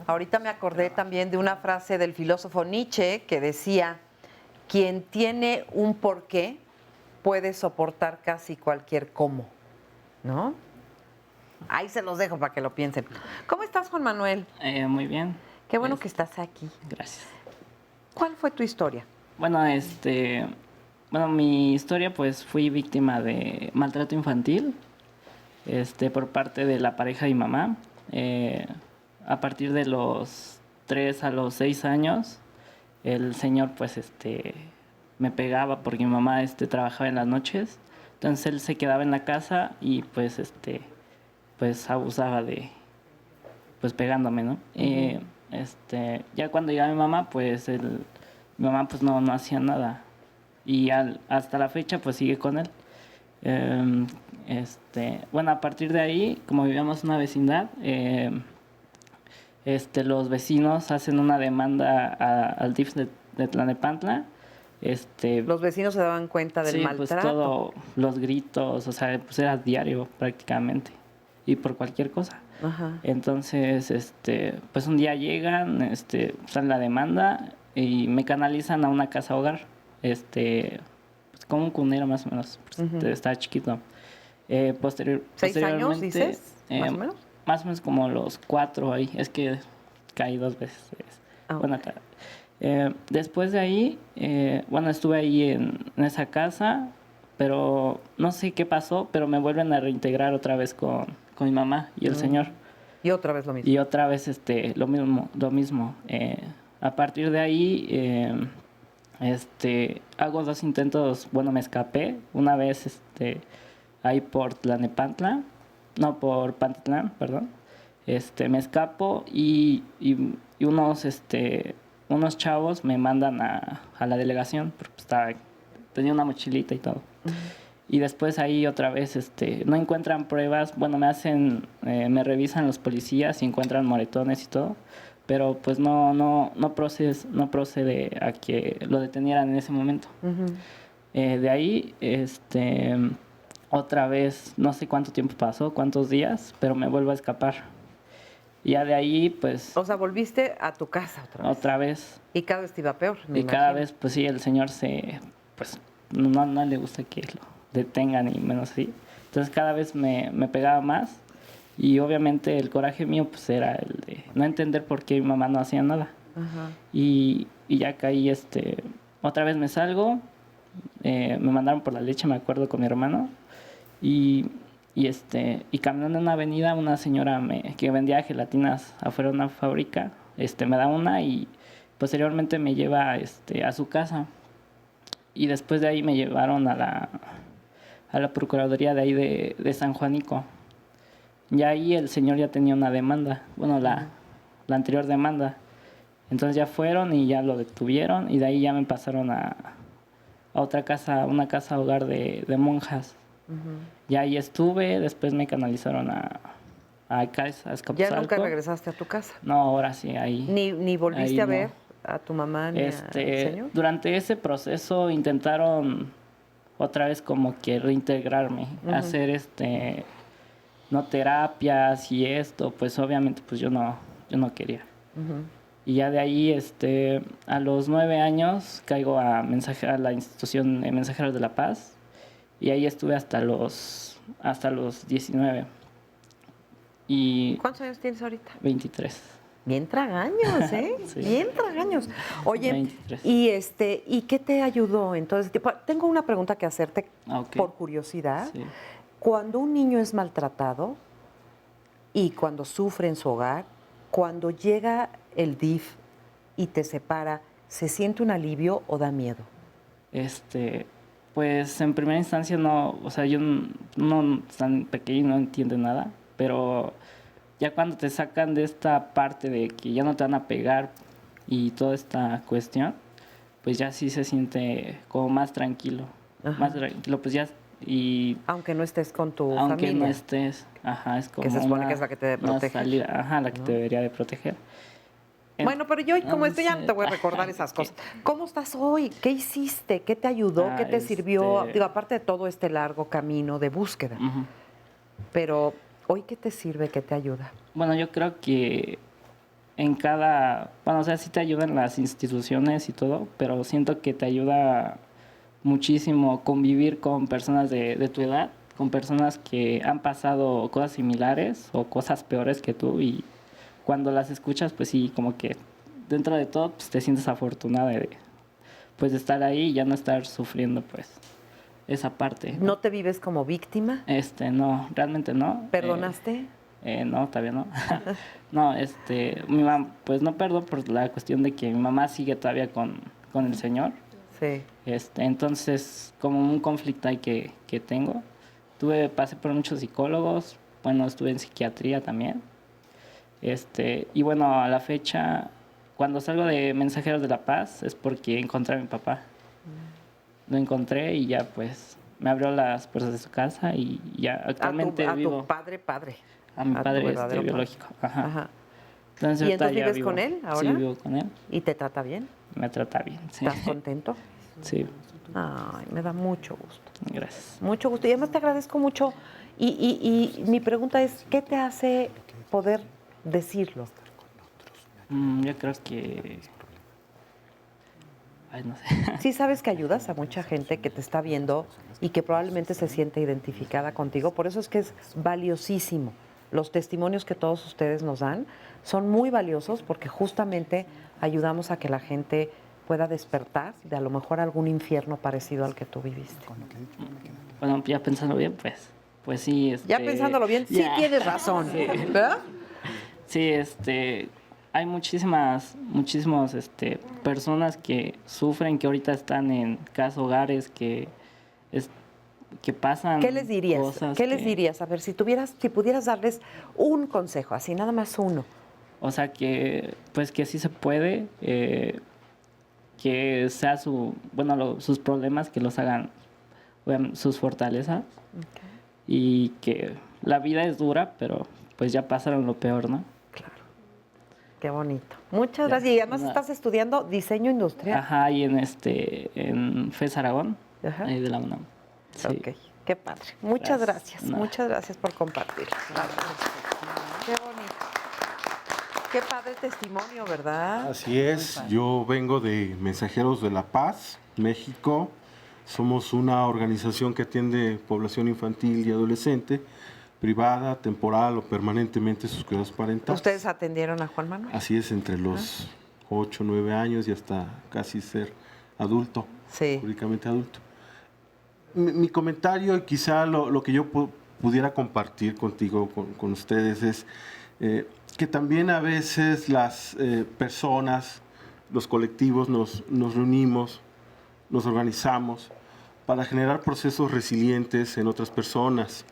B: Ahorita me acordé también de una frase del filósofo Nietzsche que decía: quien tiene un porqué puede soportar casi cualquier cómo, ¿no? Ahí se los dejo para que lo piensen. ¿Cómo estás, Juan Manuel?
R: Muy bien.
B: Qué bueno que estás aquí.
R: Gracias.
B: ¿Cuál fue tu historia?
R: Bueno, mi historia, pues fui víctima de maltrato infantil, por parte de la pareja de mi mamá. A partir de los 3 a los 6 años, el señor, pues, me pegaba porque mi mamá, trabajaba en las noches. Entonces él se quedaba en la casa y, pues, pues abusaba de, pues, pegándome, ¿no? Ya cuando llegaba mi mamá, pues, mi mamá, pues, no hacía nada. Y hasta la fecha, pues, sigue con él. Bueno, a partir de ahí, como vivíamos en una vecindad, los vecinos hacen una demanda al DIF de Tlalnepantla.
B: Los vecinos se daban cuenta del maltrato.
R: Pues todo, los gritos, o sea, pues era diario prácticamente, y por cualquier cosa.
B: Ajá.
R: Entonces, pues un día llegan, sale la demanda y me canalizan a una casa hogar, pues como un cunero más o menos, estaba chiquito.
B: 6 años, dices, más o menos.
R: Más o menos como los 4 ahí, es que caí 2 veces. Bueno, después de ahí, estuve ahí en esa casa, pero no sé qué pasó, pero me vuelven a reintegrar otra vez con mi mamá y el señor.
B: Y otra vez lo mismo.
R: Y otra vez lo mismo. A partir de ahí, hago 2 intentos, me escapé. Una vez ahí por Tlalnepantla, no, por Pantitlán, perdón. Me escapo y unos chavos me mandan a la delegación porque tenía una mochilita y todo. Y después ahí otra vez no encuentran pruebas, me revisan los policías y encuentran moretones y todo, pero pues no procede a que lo detenieran en ese momento. De ahí otra vez, no sé cuánto tiempo pasó, cuántos días, pero me vuelvo a escapar. Y ya de ahí, pues...
B: O sea, volviste a tu casa
R: otra vez.
B: Y cada vez te iba peor, me
R: Y cada
B: imagino.
R: vez, pues sí, el señor pues no le gusta que lo detengan y menos así. Entonces cada vez me pegaba más y obviamente el coraje mío pues era el de no entender por qué mi mamá no hacía nada.
B: Ajá.
R: Y ya caí, otra vez me salgo, me mandaron por la leche, me acuerdo, con mi hermano. Y caminando en una avenida, una señora que vendía gelatinas afuera de una fábrica, me da una y posteriormente me lleva a su casa. Y después de ahí me llevaron a la procuraduría de ahí de San Juanico. Ya ahí el señor ya tenía una demanda, bueno, la anterior demanda. Entonces ya fueron y ya lo detuvieron y de ahí ya me pasaron a otra casa, una casa hogar de monjas. Ya ahí estuve, después me canalizaron a Azcapotzalco.
B: ¿Ya nunca regresaste a tu casa?
R: No, ahora sí, ahí.
B: ¿Ni volviste
R: ahí
B: a
R: no.
B: ver a tu mamá ni al señor?
R: Durante ese proceso intentaron otra vez como que reintegrarme, hacer no terapias y esto, pues obviamente pues yo no quería. Y ya de ahí, a los 9 años caigo a la institución de Mensajeros de la Paz y ahí estuve hasta los 19. Y
B: ¿Cuántos años tienes ahorita?
R: 23.
B: Bien tragaños, ¿eh?
R: Sí.
B: Bien tragaños. Oye,
R: 23.
B: ¿y qué te ayudó? Entonces, tengo una pregunta que hacerte por curiosidad.
R: Sí.
B: Cuando un niño es maltratado y cuando sufre en su hogar, cuando llega el DIF y te separa, ¿se siente un alivio o da miedo?
R: Pues en primera instancia no, o sea, yo no tan pequeño, no entiende nada, pero ya cuando te sacan de esta parte de que ya no te van a pegar y toda esta cuestión, pues ya sí se siente como más tranquilo.
B: Ajá.
R: Más tranquilo, pues ya. Y
B: aunque no estés con tu
R: aunque
B: familia.
R: no estés, es como
B: que se supone que es la que te debe
R: una
B: proteger.
R: salida, la que
B: ¿no?
R: te debería de proteger.
B: Bueno, pero yo como ya no te voy a recordar esas cosas. ¿Cómo estás hoy? ¿Qué hiciste? ¿Qué te ayudó? ¿Qué te sirvió? Digo, aparte de todo este largo camino de búsqueda. Pero hoy, ¿qué te sirve? ¿Qué te ayuda?
R: Bueno, yo creo que o sea, sí te ayudan las instituciones y todo, pero siento que te ayuda muchísimo convivir con personas de tu edad, con personas que han pasado cosas similares o cosas peores que tú y cuando las escuchas, pues sí, como que dentro de todo pues, te sientes afortunada de estar ahí y ya no estar sufriendo pues esa parte.
B: ¿No te vives como víctima?
R: No, realmente no.
B: ¿Perdonaste?
R: No, todavía no. No, mi mamá, pues no perdono por la cuestión de que mi mamá sigue todavía con el señor.
B: Sí.
R: Entonces, como un conflicto ahí que tengo. Pasé por muchos psicólogos, bueno, estuve en psiquiatría también. Y bueno, a la fecha, cuando salgo de Mensajeros de la Paz es porque encontré a mi papá. Lo encontré y ya pues me abrió las puertas de su casa y ya actualmente vivo...
B: A tu padre.
R: A mi padre biológico. Ajá. Entonces,
B: ¿Y entonces
R: ya
B: vives con él ahora?
R: Sí, vivo con él.
B: ¿Y te trata bien?
R: Me trata bien, sí.
B: ¿Estás contento?
R: Sí.
B: Ay, me da mucho gusto.
R: Gracias.
B: Mucho gusto. Y además te agradezco mucho. Y mi pregunta es, ¿qué te hace poder decirlo?
R: Yo creo que... no sé.
B: Sí sabes que ayudas a mucha gente que te está viendo y que probablemente se siente identificada contigo. Por eso es que es valiosísimo. Los testimonios que todos ustedes nos dan son muy valiosos porque justamente ayudamos a que la gente pueda despertar de a lo mejor algún infierno parecido al que tú viviste.
R: Bueno, ya pensando bien, pues sí.
B: Ya pensándolo bien, sí tienes razón,
R: sí.
B: ¿verdad?
R: Sí, hay muchísimas personas que sufren, que ahorita están en casas hogares, que pasan.
B: ¿Qué les dirías?
R: Cosas
B: ¿Qué les dirías? A ver, si pudieras darles un consejo, así nada más uno.
R: O sea, que sí se puede, que sea sus problemas que los hagan sus fortalezas.
B: Okay.
R: Y que la vida es dura, pero pues ya pasaron lo peor, ¿no?
B: Claro. Qué bonito. Muchas gracias. Y además estás estudiando diseño industrial.
R: Ajá, y en FES Aragón, ahí de la UNAM. Sí.
B: Ok, qué padre. Muchas gracias. Muchas gracias por compartir. Qué bonito. Qué padre testimonio, ¿verdad?
S: Así es, yo vengo de Mensajeros de la Paz, México. Somos una organización que atiende población infantil y adolescente, privada, temporal o permanentemente sus cuidados parentales.
B: ¿Ustedes atendieron a Juan Manuel?
S: Así es, entre los 8, 9 años y hasta casi ser adulto, jurídicamente adulto. Mi comentario y quizá lo que yo pudiera compartir contigo, con ustedes, es que también a veces las personas, los colectivos nos reunimos, nos organizamos para generar procesos resilientes en otras personas.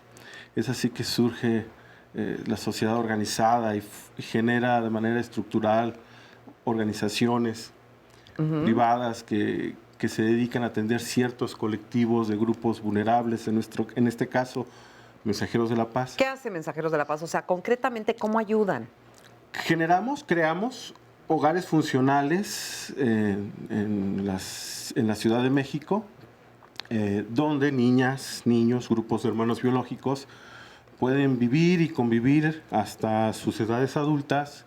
S: Es así que surge la sociedad organizada y genera de manera estructural organizaciones privadas que se dedican a atender ciertos colectivos de grupos vulnerables, en este caso, Mensajeros de la Paz.
B: ¿Qué hace Mensajeros de la Paz? O sea, concretamente, ¿cómo ayudan?
S: Creamos hogares funcionales en la Ciudad de México, donde niñas, niños, grupos de hermanos biológicos pueden vivir y convivir hasta sus edades adultas,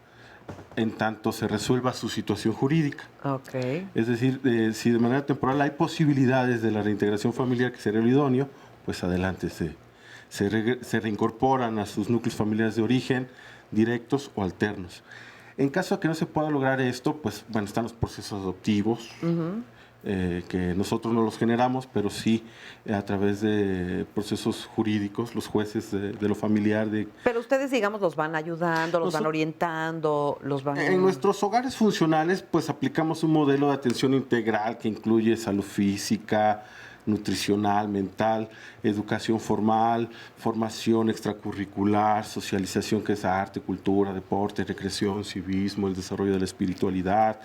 S: en tanto se resuelva su situación jurídica.
B: Okay.
S: Es decir, si de manera temporal hay posibilidades de la reintegración familiar que sería lo idóneo, pues adelante se reincorporan a sus núcleos familiares de origen, directos o alternos. En caso de que no se pueda lograr esto, pues bueno, están los procesos adoptivos, que nosotros no los generamos, pero sí a través de procesos jurídicos, los jueces de lo familiar.
B: Pero ustedes, digamos, los van ayudando, los van orientando, los van...
S: En nuestros hogares funcionales, pues aplicamos un modelo de atención integral que incluye salud física, nutricional, mental, educación formal, formación extracurricular, socialización, que es arte, cultura, deporte, recreación, civismo, el desarrollo de la espiritualidad,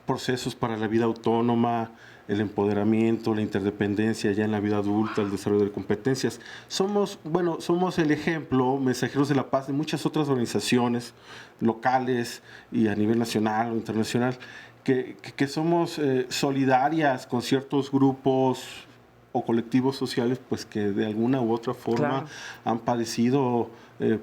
S: procesos para la vida autónoma, el empoderamiento, la interdependencia ya en la vida adulta, el desarrollo de competencias. Somos el ejemplo, Mensajeros de la Paz, de muchas otras organizaciones locales y a nivel nacional o internacional, que somos solidarias con ciertos grupos o colectivos sociales, pues que de alguna u otra forma han padecido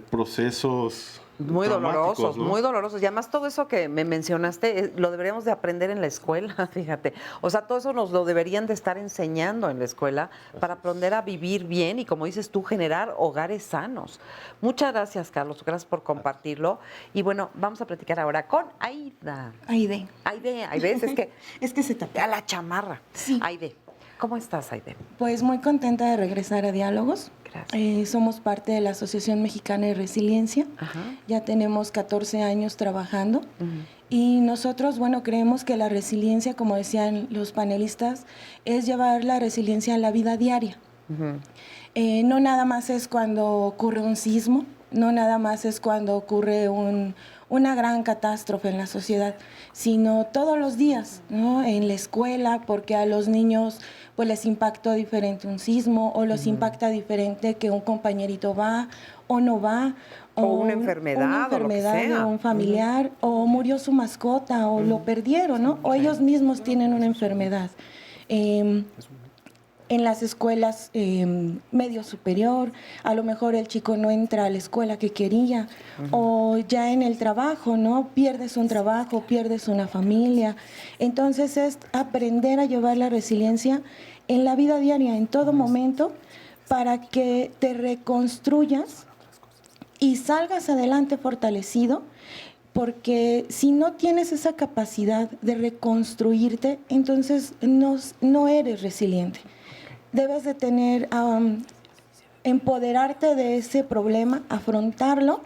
S: procesos
B: muy dolorosos,
S: ¿no?
B: muy dolorosos. Y además todo eso que me mencionaste lo deberíamos de aprender en la escuela, fíjate. O sea, todo eso nos lo deberían de estar enseñando en la escuela para aprender a vivir bien y, como dices tú, generar hogares sanos. Muchas gracias, Carlos. Gracias por compartirlo. Y bueno, vamos a platicar ahora con Aide.
T: Aide, es que se tapó.
B: A la chamarra.
T: Sí.
B: Aide. ¿Cómo estás, Aide?
T: Pues muy contenta de regresar a Diálogos.
B: Gracias.
T: Somos parte de la Asociación Mexicana de Resiliencia.
B: Ajá.
T: Ya tenemos 14 años trabajando. Y nosotros, bueno, creemos que la resiliencia, como decían los panelistas, es llevar la resiliencia a la vida diaria. No nada más es cuando ocurre un sismo, no nada más es cuando ocurre una gran catástrofe en la sociedad, sino todos los días, ¿no? En la escuela, porque a los niños pues les impactó diferente un sismo, o los impacta diferente que un compañerito va o no va,
B: o una enfermedad
T: o lo que sea, de un familiar, o murió su mascota, o lo perdieron, ¿no? O ellos mismos tienen una enfermedad. En las escuelas medio superior, a lo mejor el chico no entra a la escuela que quería, o ya en el trabajo, ¿no? Pierdes un trabajo, pierdes una familia. Entonces es aprender a llevar la resiliencia en la vida diaria, en todo momento, para que te reconstruyas y salgas adelante fortalecido, porque si no tienes esa capacidad de reconstruirte, entonces no eres resiliente. Debes de tener, empoderarte de ese problema, afrontarlo,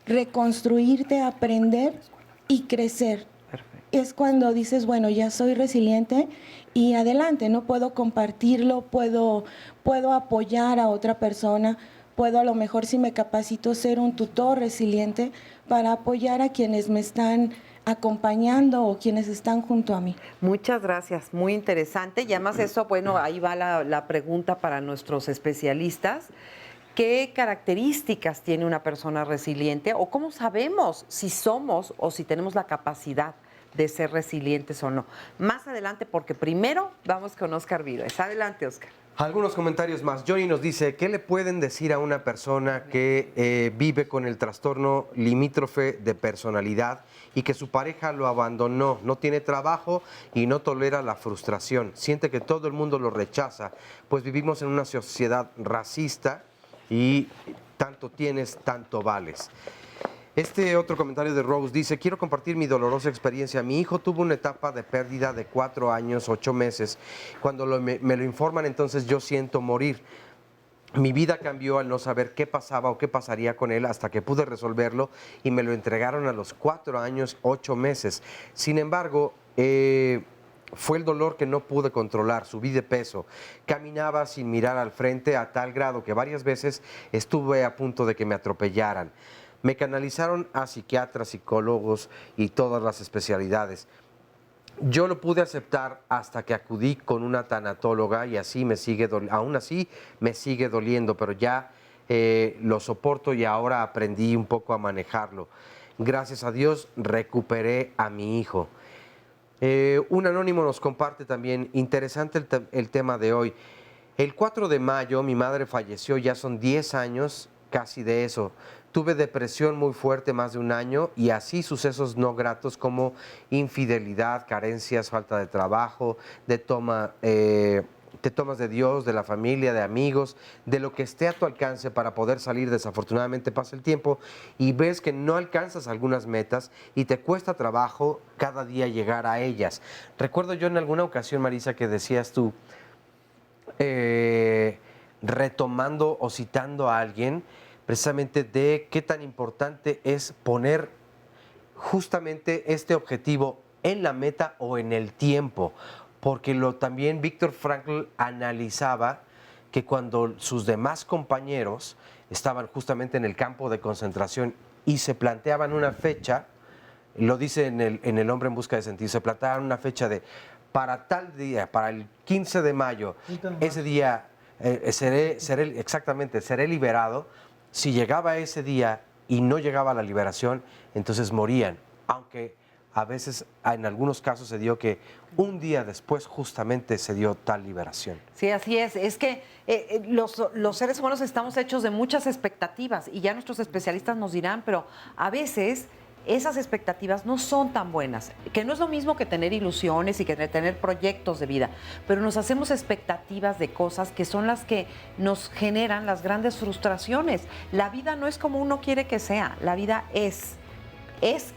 T: reconstruirte, aprender y crecer. Perfecto. Es cuando dices, bueno, ya soy resiliente y adelante, ¿no? Puedo compartirlo, puedo apoyar a otra persona, puedo a lo mejor, si me capacito, ser un tutor resiliente para apoyar a quienes me están acompañando o quienes están junto a mí.
B: Muchas gracias, muy interesante. Y además eso, bueno, ahí va la pregunta para nuestros especialistas. ¿Qué características tiene una persona resiliente o cómo sabemos si somos o si tenemos la capacidad de ser resilientes o no? Más adelante, porque primero vamos con Óscar Vives. Adelante, Óscar.
C: Algunos comentarios más. Johnny nos dice, ¿qué le pueden decir a una persona que vive con el trastorno limítrofe de personalidad y que su pareja lo abandonó, no tiene trabajo y no tolera la frustración? Siente que todo el mundo lo rechaza, pues vivimos en una sociedad racista y tanto tienes, tanto vales. Este otro comentario de Rose dice, quiero compartir mi dolorosa experiencia. Mi hijo tuvo una etapa de pérdida de 4 años, 8 meses. Cuando me lo informan, entonces yo siento morir. Mi vida cambió al no saber qué pasaba o qué pasaría con él hasta que pude resolverlo y me lo entregaron a los 4 años, 8 meses. Sin embargo, fue el dolor que no pude controlar, subí de peso, caminaba sin mirar al frente a tal grado que varias veces estuve a punto de que me atropellaran. Me canalizaron a psiquiatras, psicólogos y todas las especialidades. Yo lo pude aceptar hasta que acudí con una tanatóloga y así aún así me sigue doliendo, pero ya lo soporto y ahora aprendí un poco a manejarlo. Gracias a Dios recuperé a mi hijo. Un anónimo nos comparte también, interesante el tema de hoy. El 4 de mayo mi madre falleció, ya son 10 años casi de eso. Tuve depresión muy fuerte más de un año y así sucesos no gratos como infidelidad, carencias, falta de trabajo, te tomas de Dios, de la familia, de amigos, de lo que esté a tu alcance para poder salir. Desafortunadamente pasa el tiempo y ves que no alcanzas algunas metas y te cuesta trabajo cada día llegar a ellas. Recuerdo yo en alguna ocasión, Marisa, que decías tú, retomando o citando a alguien, precisamente de qué tan importante es poner justamente este objetivo en la meta o en el tiempo, porque también Víctor Frankl analizaba que cuando sus demás compañeros estaban justamente en el campo de concentración y se planteaban una fecha, lo dice en el Hombre en Busca de Sentido, se planteaban una fecha de para tal día, para el 15 de mayo, ese día seré liberado. Si llegaba ese día y no llegaba a la liberación, entonces morían, aunque a veces, en algunos casos se dio que un día después justamente se dio tal liberación.
B: Sí, así es. Es que los seres humanos estamos hechos de muchas expectativas y ya nuestros especialistas nos dirán, pero a veces esas expectativas no son tan buenas, que no es lo mismo que tener ilusiones y que tener proyectos de vida, pero nos hacemos expectativas de cosas que son las que nos generan las grandes frustraciones. La vida no es como uno quiere que sea, la vida es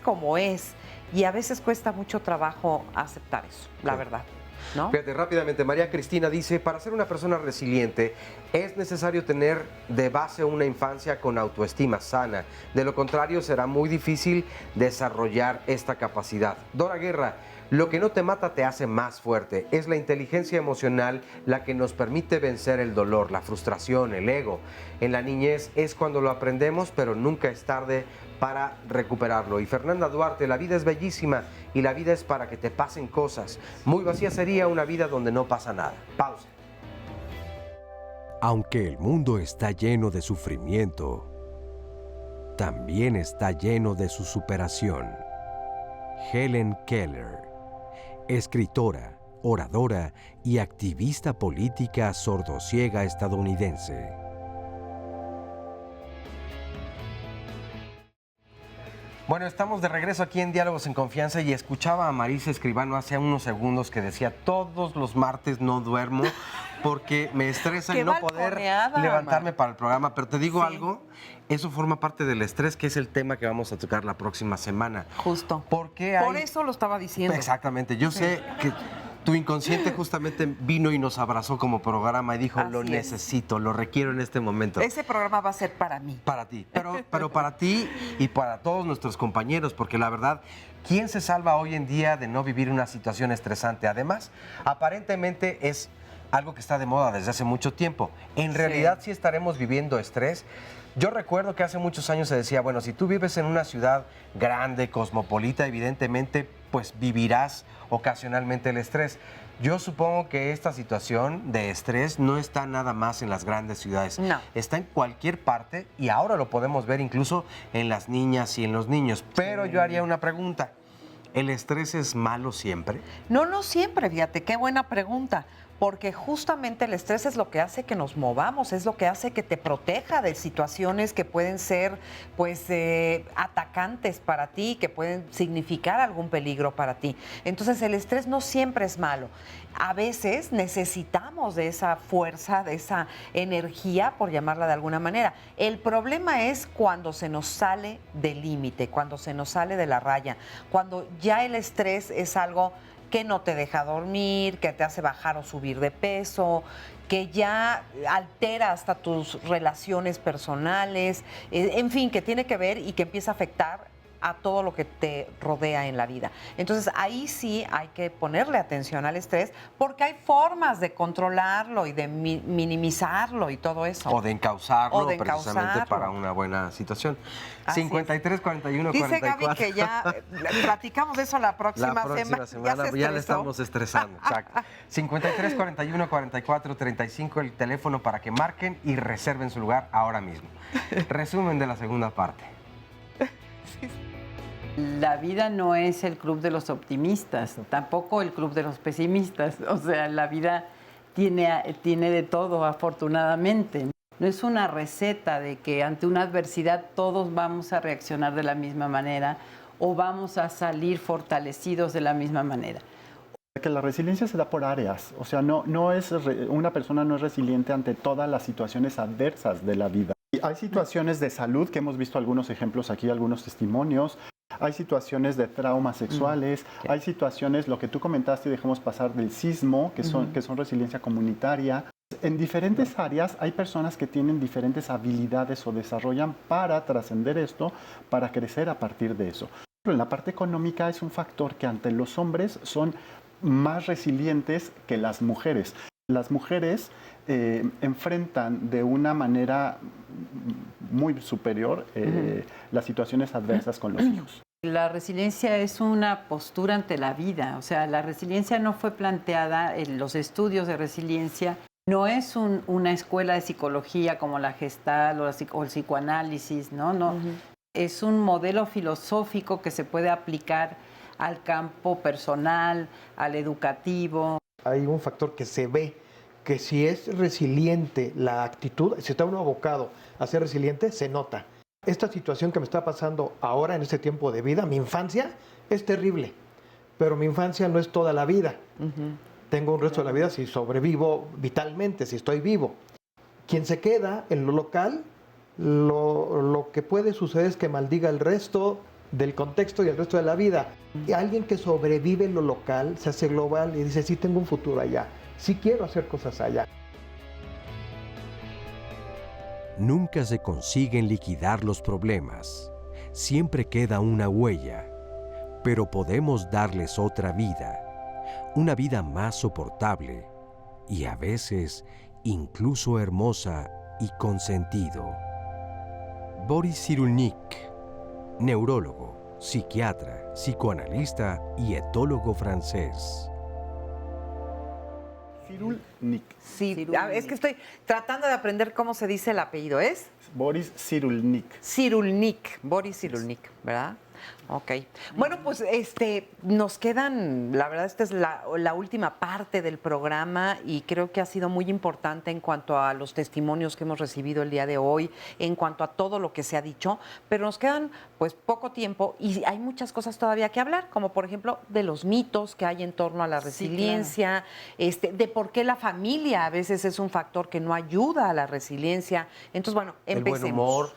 B: como es, y a veces cuesta mucho trabajo aceptar eso, la verdad. ¿No?
C: Fíjate, rápidamente, María Cristina dice, para ser una persona resiliente es necesario tener de base una infancia con autoestima sana. De lo contrario, será muy difícil desarrollar esta capacidad. Dora Guerra, lo que no te mata te hace más fuerte. Es la inteligencia emocional la que nos permite vencer el dolor, la frustración, el ego. En la niñez es cuando lo aprendemos, pero nunca es tarde para recuperarlo. Y Fernanda Duarte, la vida es bellísima y la vida es para que te pasen cosas. Muy vacía sería una vida donde no pasa nada. Pausa.
A: Aunque el mundo está lleno de sufrimiento, también está lleno de su superación. Helen Keller, escritora, oradora y activista política sordociega estadounidense.
C: Bueno, estamos de regreso aquí en Diálogos en Confianza y escuchaba a Marisa Escribano hace unos segundos que decía, todos los martes no duermo porque me estresa el no poder levantarme para el programa. Pero te digo algo, eso forma parte del estrés, que es el tema que vamos a tocar la próxima semana.
B: Justo.
C: Por
B: eso lo estaba diciendo.
C: Exactamente. Yo sé que tu inconsciente justamente vino y nos abrazó como programa y dijo, lo necesito, lo requiero en este momento.
B: Ese programa va a ser para mí.
C: Para ti, pero para ti y para todos nuestros compañeros, porque la verdad, ¿quién se salva hoy en día de no vivir una situación estresante? Además, aparentemente es algo que está de moda desde hace mucho tiempo. En realidad sí estaremos viviendo estrés. Yo recuerdo que hace muchos años se decía, bueno, si tú vives en una ciudad grande, cosmopolita, evidentemente, pues vivirás ocasionalmente el estrés. Yo supongo que esta situación de estrés no está nada más en las grandes ciudades. No. Está en cualquier parte y ahora lo podemos ver incluso en las niñas y en los niños. Pero yo haría una pregunta. ¿El estrés es malo siempre?
B: No siempre, fíjate, qué buena pregunta. porque justamente el estrés es lo que hace que nos movamos, es lo que hace que te proteja de situaciones que pueden ser pues atacantes para ti, que pueden significar algún peligro para ti. Entonces el estrés no siempre es malo. A veces necesitamos de esa fuerza, de esa energía, por llamarla de alguna manera. El problema es cuando se nos sale del límite, cuando se nos sale de la raya, cuando ya el estrés es algo que no te deja dormir, que te hace bajar o subir de peso, que ya altera hasta tus relaciones personales, en fin, que tiene que ver y que empieza a afectar a todo lo que te rodea en la vida. Entonces, ahí sí hay que ponerle atención al estrés porque hay formas de controlarlo y de minimizarlo y todo eso.
C: O de encauzarlo, precisamente para una buena situación.
B: Así
C: 53, 41,
B: Dice
C: 44.
B: Gaby que ya platicamos de eso la próxima semana.
C: Ya le estamos estresando. Exacto. 53, 41, 44, 35, el teléfono para que marquen y reserven su lugar ahora mismo. Resumen de la segunda parte.
K: La vida no es el club de los optimistas, tampoco el club de los pesimistas. O sea, la vida tiene de todo, afortunadamente. No es una receta de que ante una adversidad todos vamos a reaccionar de la misma manera o vamos a salir fortalecidos de la misma manera.
D: Que la resiliencia se da por áreas, o sea, una persona no es resiliente ante todas las situaciones adversas de la vida. Hay situaciones de salud, que hemos visto algunos ejemplos aquí, algunos testimonios. Hay situaciones de traumas sexuales, hay situaciones, lo que tú comentaste y dejamos pasar del sismo, que son resiliencia comunitaria. En diferentes áreas hay personas que tienen diferentes habilidades o desarrollan para trascender esto, para crecer a partir de eso. En la parte económica es un factor que ante los hombres son más resilientes que las mujeres. Las mujeres enfrentan de una manera muy superior las situaciones adversas con los hijos.
K: La resiliencia es una postura ante la vida, o sea, la resiliencia no fue planteada en los estudios de resiliencia, no es una escuela de psicología como la Gestalt o el psicoanálisis, no. Es un modelo filosófico que se puede aplicar al campo personal, al educativo.
L: Hay un factor que se ve, que si es resiliente la actitud, si está uno abocado a ser resiliente, se nota. Esta situación que me está pasando ahora en este tiempo de vida, mi infancia, es terrible, pero mi infancia no es toda la vida. Tengo un resto de la vida si sobrevivo vitalmente, si estoy vivo. Quien se queda en lo local, lo que puede suceder es que maldiga el resto del contexto y el resto de la vida. Y alguien que sobrevive en lo local, se hace global y dice, sí tengo un futuro allá, sí quiero hacer cosas allá.
A: Nunca se consiguen liquidar los problemas. Siempre queda una huella, pero podemos darles otra vida, una vida más soportable y a veces incluso hermosa y con sentido. Boris Cyrulnik, neurólogo, psiquiatra, psicoanalista y etólogo francés.
D: Cyrulnik.
B: Sí, es que estoy tratando de aprender cómo se dice el apellido, ¿es?
D: Boris Cyrulnik.
B: Cyrulnik, Boris Cyrulnik, ¿verdad? Ok. Bueno, pues nos quedan, la verdad, esta es la última parte del programa y creo que ha sido muy importante en cuanto a los testimonios que hemos recibido el día de hoy, en cuanto a todo lo que se ha dicho, pero nos quedan pues poco tiempo y hay muchas cosas todavía que hablar, como por ejemplo de los mitos que hay en torno a la resiliencia, de por qué la familia a veces es un factor que no ayuda a la resiliencia. Entonces, bueno, empecemos.
C: El buen humor.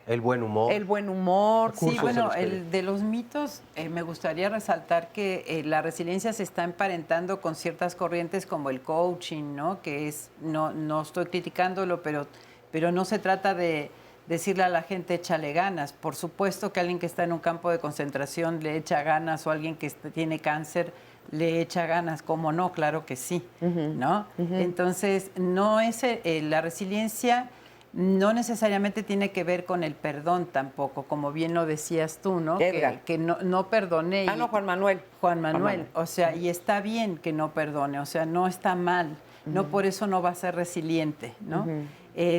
C: El buen humor.
B: El buen humor.
K: Sí, bueno, el de los mitos, me gustaría resaltar que la resiliencia se está emparentando con ciertas corrientes como el coaching, ¿no? Que es, no estoy criticándolo, pero no se trata de decirle a la gente échale ganas. Por supuesto que alguien que está en un campo de concentración le echa ganas o alguien que tiene cáncer le echa ganas, ¿cómo no? Claro que sí, ¿no? Entonces, no es la resiliencia no necesariamente tiene que ver con el perdón tampoco, como bien lo decías tú, ¿no? Que no perdoné.
B: No, Juan Manuel.
K: Juan Manuel, o sea, y está bien que no perdone, o sea, no está mal, no por eso no va a ser resiliente, ¿no?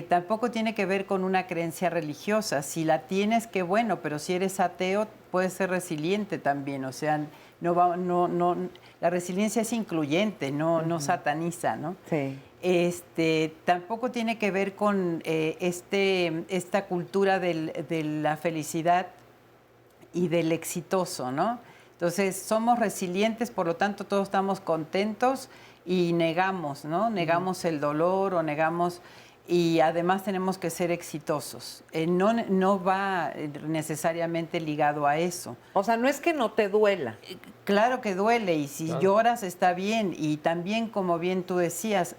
K: Tampoco tiene que ver con una creencia religiosa, si la tienes, qué bueno, pero si eres ateo, puedes ser resiliente también, o sea, la resiliencia es incluyente, no sataniza, ¿no?
B: Sí.
K: Tampoco tiene que ver con esta cultura de la felicidad y del exitoso, ¿no? Entonces, somos resilientes, por lo tanto, todos estamos contentos y negamos, ¿no? Negamos el dolor o negamos... Y además tenemos que ser exitosos. No va necesariamente ligado a eso.
B: O sea, no es que no te duela.
K: Claro que duele y si lloras está bien. Y también, como bien tú decías,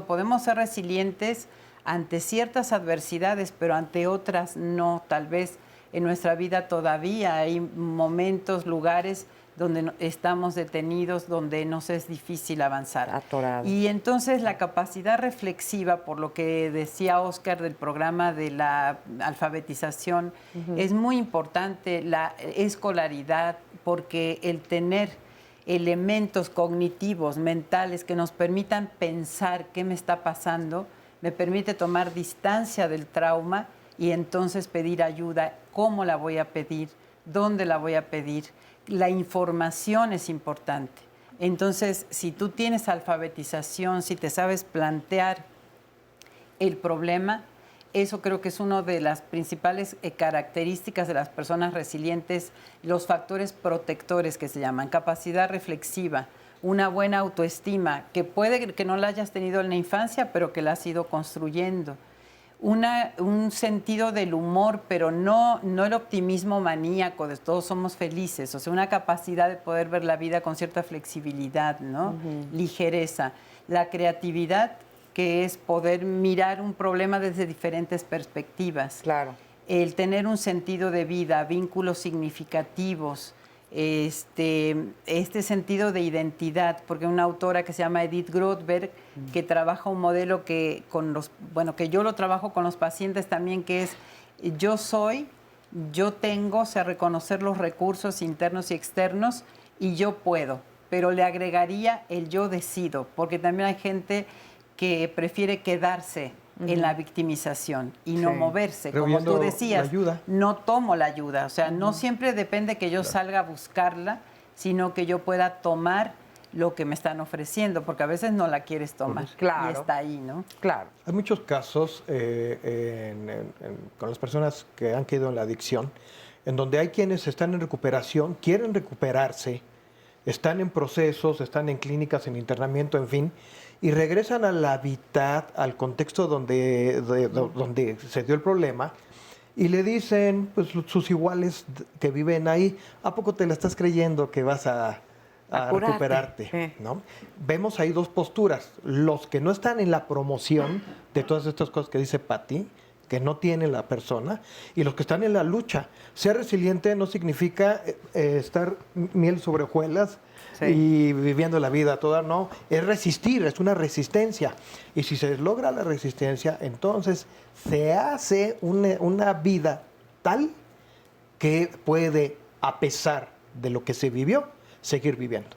K: podemos ser resilientes ante ciertas adversidades, pero ante otras no. Tal vez en nuestra vida todavía hay momentos, lugares donde estamos detenidos, donde nos es difícil avanzar.
B: Atorado.
K: Y entonces la capacidad reflexiva, por lo que decía Oscar del programa de la alfabetización, es muy importante, la escolaridad, porque el tener elementos cognitivos, mentales, que nos permitan pensar qué me está pasando, me permite tomar distancia del trauma y entonces pedir ayuda. ¿Cómo la voy a pedir? ¿Dónde la voy a pedir? La información es importante. Entonces, si tú tienes alfabetización, si te sabes plantear el problema, eso creo que es una de las principales características de las personas resilientes, los factores protectores que se llaman, capacidad reflexiva, una buena autoestima, que puede que no la hayas tenido en la infancia, pero que la has ido construyendo. Un sentido del humor, pero no el optimismo maníaco de todos somos felices, o sea, una capacidad de poder ver la vida con cierta flexibilidad, ¿no? Ligereza. La creatividad, que es poder mirar un problema desde diferentes perspectivas.
B: Claro.
K: El tener un sentido de vida, vínculos significativos, este sentido de identidad, porque una autora que se llama Edith Grothberg, que trabaja un modelo que yo lo trabajo con los pacientes también, que es yo soy, yo tengo, o sea, reconocer los recursos internos y externos y yo puedo, pero le agregaría el yo decido, porque también hay gente que prefiere quedarse en la victimización y no moverse, como tú decías, no tomo la ayuda, o sea, no siempre depende que yo salga a buscarla, sino que yo pueda tomar lo que me están ofreciendo, porque a veces no la quieres tomar, y está ahí, ¿no?
B: Claro.
L: Hay muchos casos con las personas que han caído en la adicción, en donde hay quienes están en recuperación, quieren recuperarse, están en procesos, están en clínicas, en internamiento, en fin, y regresan al hábitat, al contexto donde se dio el problema, y le dicen, pues sus iguales que viven ahí, ¿a poco te la estás creyendo que vas a recuperarte? ¿No? Vemos ahí dos posturas, los que no están en la promoción de todas estas cosas que dice Patti, que no tiene la persona, y los que están en la lucha. Ser resiliente no significa estar miel sobre hojuelas y viviendo la vida toda, no, es resistir, es una resistencia. Y si se logra la resistencia, entonces se hace una vida tal que puede, a pesar de lo que se vivió, seguir viviendo.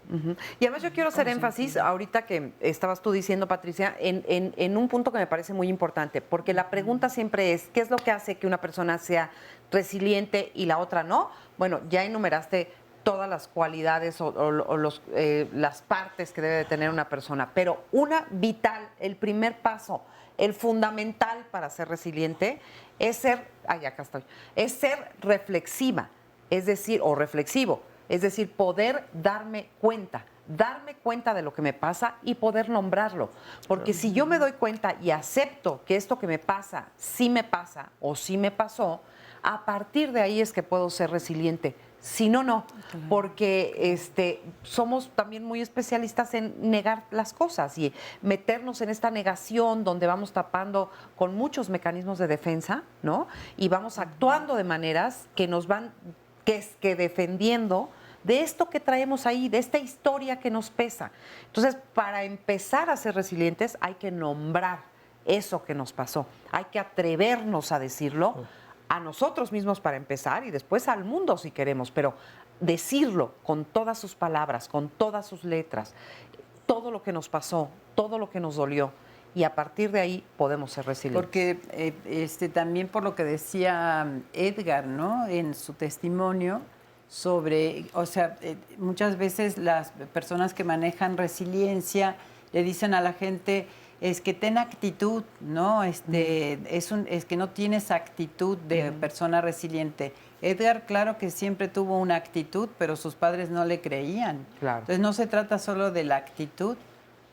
B: Y además yo quiero hacer énfasis, ahorita que estabas tú diciendo, Patricia, en un punto que me parece muy importante, porque la pregunta siempre es, ¿qué es lo que hace que una persona sea resiliente y la otra no? Bueno, ya enumeraste todas las cualidades o las partes que debe de tener una persona, pero una vital, el primer paso, el fundamental para ser resiliente es ser, es ser reflexiva, es decir, o reflexivo. Es decir, poder darme cuenta de lo que me pasa y poder nombrarlo. Porque si yo me doy cuenta y acepto que esto que me pasa, sí me pasa o sí me pasó, a partir de ahí es que puedo ser resiliente. Si no, no. Porque somos también muy especialistas en negar las cosas y meternos en esta negación donde vamos tapando con muchos mecanismos de defensa, ¿no? Y vamos actuando de maneras que nos van que defendiendo de esto que traemos ahí, de esta historia que nos pesa. Entonces, para empezar a ser resilientes, hay que nombrar eso que nos pasó. Hay que atrevernos a decirlo a nosotros mismos para empezar y después al mundo si queremos, pero decirlo con todas sus palabras, con todas sus letras, todo lo que nos pasó, todo lo que nos dolió. Y a partir de ahí podemos ser resilientes.
K: Porque también por lo que decía Edgar, ¿no? En su testimonio, sobre, o sea, muchas veces las personas que manejan resiliencia le dicen a la gente, es que ten actitud, ¿no? Es que no tienes actitud de persona resiliente. Edgar, claro que siempre tuvo una actitud, pero sus padres no le creían.
B: Claro.
K: Entonces no se trata solo de la actitud,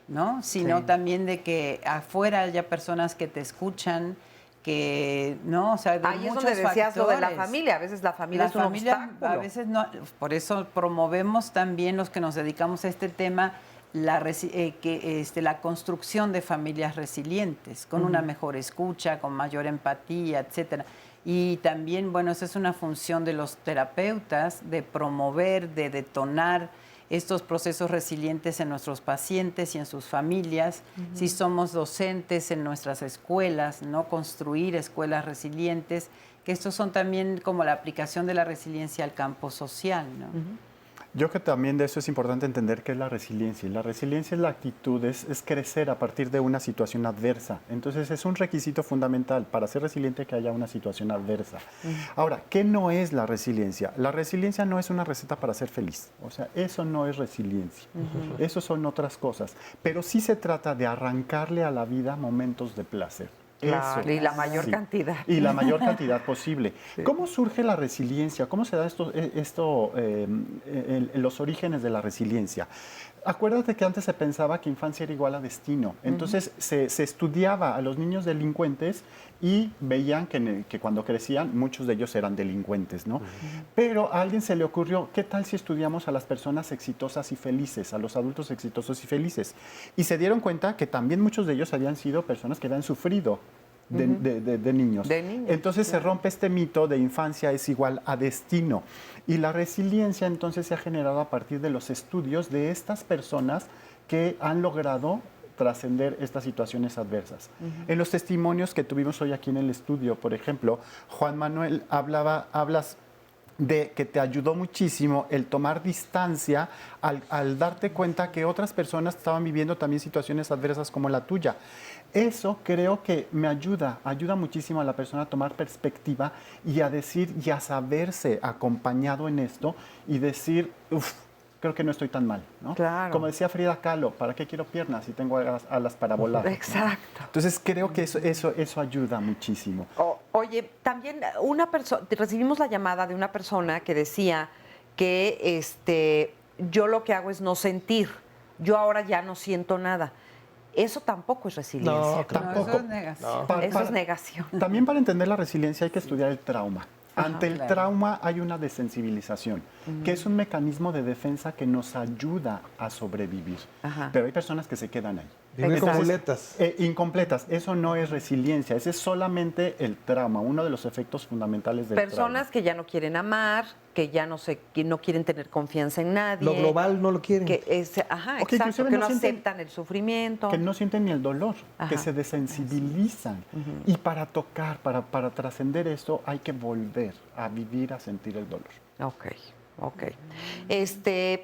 K: ¿no? Sino también de que afuera haya personas que te escuchan, que no, o sea, de
B: ahí
K: muchos
B: es donde decías
K: factores.
B: lo de la familia, a veces la familia es un obstáculo.
K: A veces no, por eso promovemos también los que nos dedicamos a este tema la construcción de familias resilientes, con una mejor escucha, con mayor empatía, etcétera. Y también, bueno, esa es una función de los terapeutas, de promover, de detonar estos procesos resilientes en nuestros pacientes y en sus familias. Si somos docentes en nuestras escuelas, ¿no? Construir escuelas resilientes, que estos son también como la aplicación de la resiliencia al campo social, ¿no?
D: Yo creo que también de eso es importante entender qué es la resiliencia. Y la resiliencia es la actitud, es crecer a partir de una situación adversa. Entonces es un requisito fundamental para ser resiliente que haya una situación adversa. Ahora, ¿qué no es la resiliencia? La resiliencia no es una receta para ser feliz. O sea, eso no es resiliencia. Eso son otras cosas. Pero sí se trata de arrancarle a la vida momentos de placer.
B: Claro,
D: Eso.
B: y la mayor
D: Sí.
B: cantidad.
D: Y la mayor cantidad posible. Sí. ¿Cómo surge la resiliencia? ¿Cómo se da los orígenes de la resiliencia? Acuérdate que antes se pensaba que infancia era igual a destino. Entonces se estudiaba a los niños delincuentes y veían que cuando crecían muchos de ellos eran delincuentes, ¿no? Pero a alguien se le ocurrió, ¿qué tal si estudiamos a las personas exitosas y felices, a los adultos exitosos y felices? Y se dieron cuenta que también muchos de ellos habían sido personas que habían sufrido de niños. Entonces se rompe este mito de infancia es igual a destino. Y la resiliencia entonces se ha generado a partir de los estudios de estas personas que han logrado trascender estas situaciones adversas. En los testimonios que tuvimos hoy aquí en el estudio, por ejemplo, Juan Manuel hablas de que te ayudó muchísimo el tomar distancia al darte cuenta que otras personas estaban viviendo también situaciones adversas como la tuya. Eso creo que me ayuda muchísimo a la persona a tomar perspectiva y a decir y a saberse acompañado en esto y decir, creo que no estoy tan mal, ¿no?
B: Claro.
D: Como decía Frida Kahlo, ¿para qué quiero piernas si tengo alas para volar?
B: Exacto.
D: Entonces creo que eso ayuda muchísimo.
B: Oye, también recibimos la llamada de una persona que decía que yo lo que hago es no sentir, yo ahora ya no siento nada. Eso tampoco es resiliencia.
D: No, tampoco.
K: Eso es negación.
B: Eso es negación.
D: También para entender la resiliencia hay que estudiar el trauma. Ante el
K: claro.
D: trauma hay una desensibilización, que es un mecanismo de defensa que nos ayuda a sobrevivir. Pero hay personas que se quedan ahí.
E: Viven completas.
D: Incompletas. Eso no es resiliencia, ese es solamente el trauma, uno de los efectos fundamentales del trauma.
B: Personas que ya no quieren amar, que ya que no quieren tener confianza en nadie.
E: Lo global no lo quieren.
B: Exacto, que no aceptan el sufrimiento.
D: Que no sienten ni el dolor, que se desensibilizan. Y para tocar, para trascender esto, hay que volver a vivir, a sentir el dolor.
B: Ok.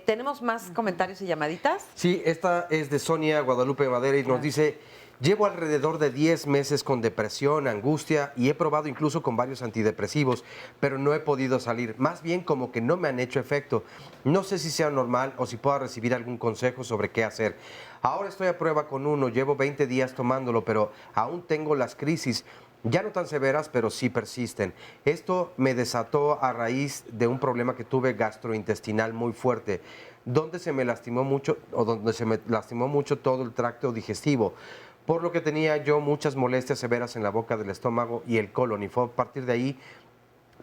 B: ¿Tenemos más comentarios y llamaditas?
C: Sí, esta es de Sonia Guadalupe Madera y nos dice, llevo alrededor de 10 meses con depresión, angustia y he probado incluso con varios antidepresivos, pero no he podido salir. Más bien como que no me han hecho efecto. No sé si sea normal o si pueda recibir algún consejo sobre qué hacer. Ahora estoy a prueba con uno, llevo 20 días tomándolo, pero aún tengo las crisis. Ya no tan severas, pero sí persisten. Esto me desató a raíz de un problema que tuve gastrointestinal muy fuerte, donde se me lastimó mucho todo el tracto digestivo, por lo que tenía yo muchas molestias severas en la boca del estómago y el colon, y fue a partir de ahí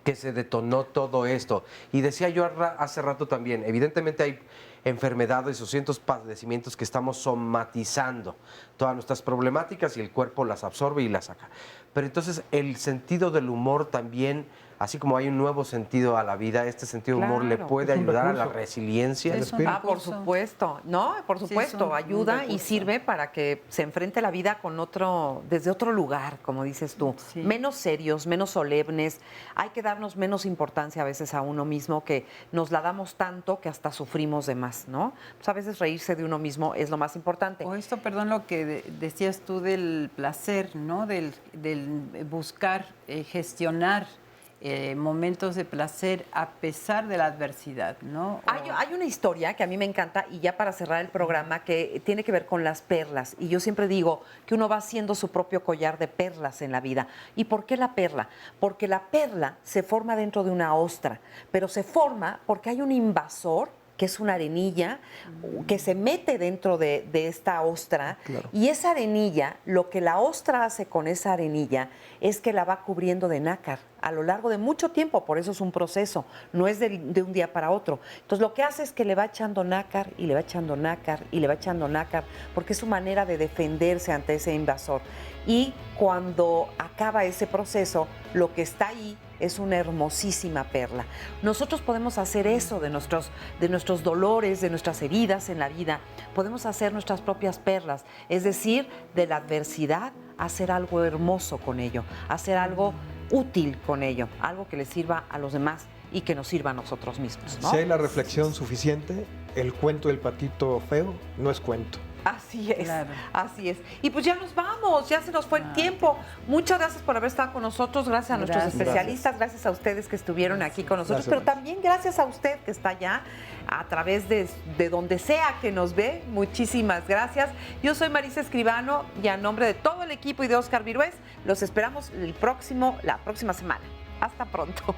C: que se detonó todo esto. Y decía yo hace rato también, evidentemente hay enfermedades o ciertos padecimientos que estamos somatizando todas nuestras problemáticas y el cuerpo las absorbe y las saca. Pero entonces el sentido del humor también, así como hay un nuevo sentido a la vida, este sentido de humor le puede ayudar a la resiliencia.
B: Por supuesto, ¿no? Por supuesto, ayuda y sirve para que se enfrente la vida desde otro lugar, como dices tú. Sí. Menos serios, menos solemnes. Hay que darnos menos importancia a veces a uno mismo, que nos la damos tanto que hasta sufrimos de más, ¿no? Pues a veces reírse de uno mismo es lo más importante.
K: O esto, perdón, lo que decías tú del placer, ¿no? Del buscar, gestionar momentos de placer a pesar de la adversidad, ¿no?
B: Hay una historia que a mí me encanta, y ya para cerrar el programa, que tiene que ver con las perlas. Y yo siempre digo que uno va haciendo su propio collar de perlas en la vida. ¿Y por qué la perla? Porque la perla se forma dentro de una ostra, pero se forma porque hay un invasor, que es una arenilla, que se mete dentro de esta ostra. Claro. Y esa arenilla, lo que la ostra hace con esa arenilla es que la va cubriendo de nácar a lo largo de mucho tiempo, por eso es un proceso, no es de un día para otro. Entonces lo que hace es que le va echando nácar y le va echando nácar y le va echando nácar, porque es su manera de defenderse ante ese invasor. Y cuando acaba ese proceso, lo que está ahí es una hermosísima perla. Nosotros podemos hacer eso de nuestros dolores, de nuestras heridas en la vida. Podemos hacer nuestras propias perlas, es decir, de la adversidad, hacer algo hermoso con ello, hacer algo útil con ello, algo que le sirva a los demás y que nos sirva a nosotros mismos, ¿no?
L: Si hay la reflexión suficiente, el cuento del patito feo no es cuento.
B: Así es, claro. Así es. Y pues ya nos vamos, ya se nos fue el tiempo. Muchas gracias por haber estado con nosotros, gracias a nuestros especialistas, gracias a ustedes que estuvieron aquí con nosotros, pero también gracias a usted que está allá a través de donde sea que nos ve. Muchísimas gracias. Yo soy Marisa Escribano y a nombre de todo el equipo y de Óscar Virués, los esperamos la próxima semana. Hasta pronto.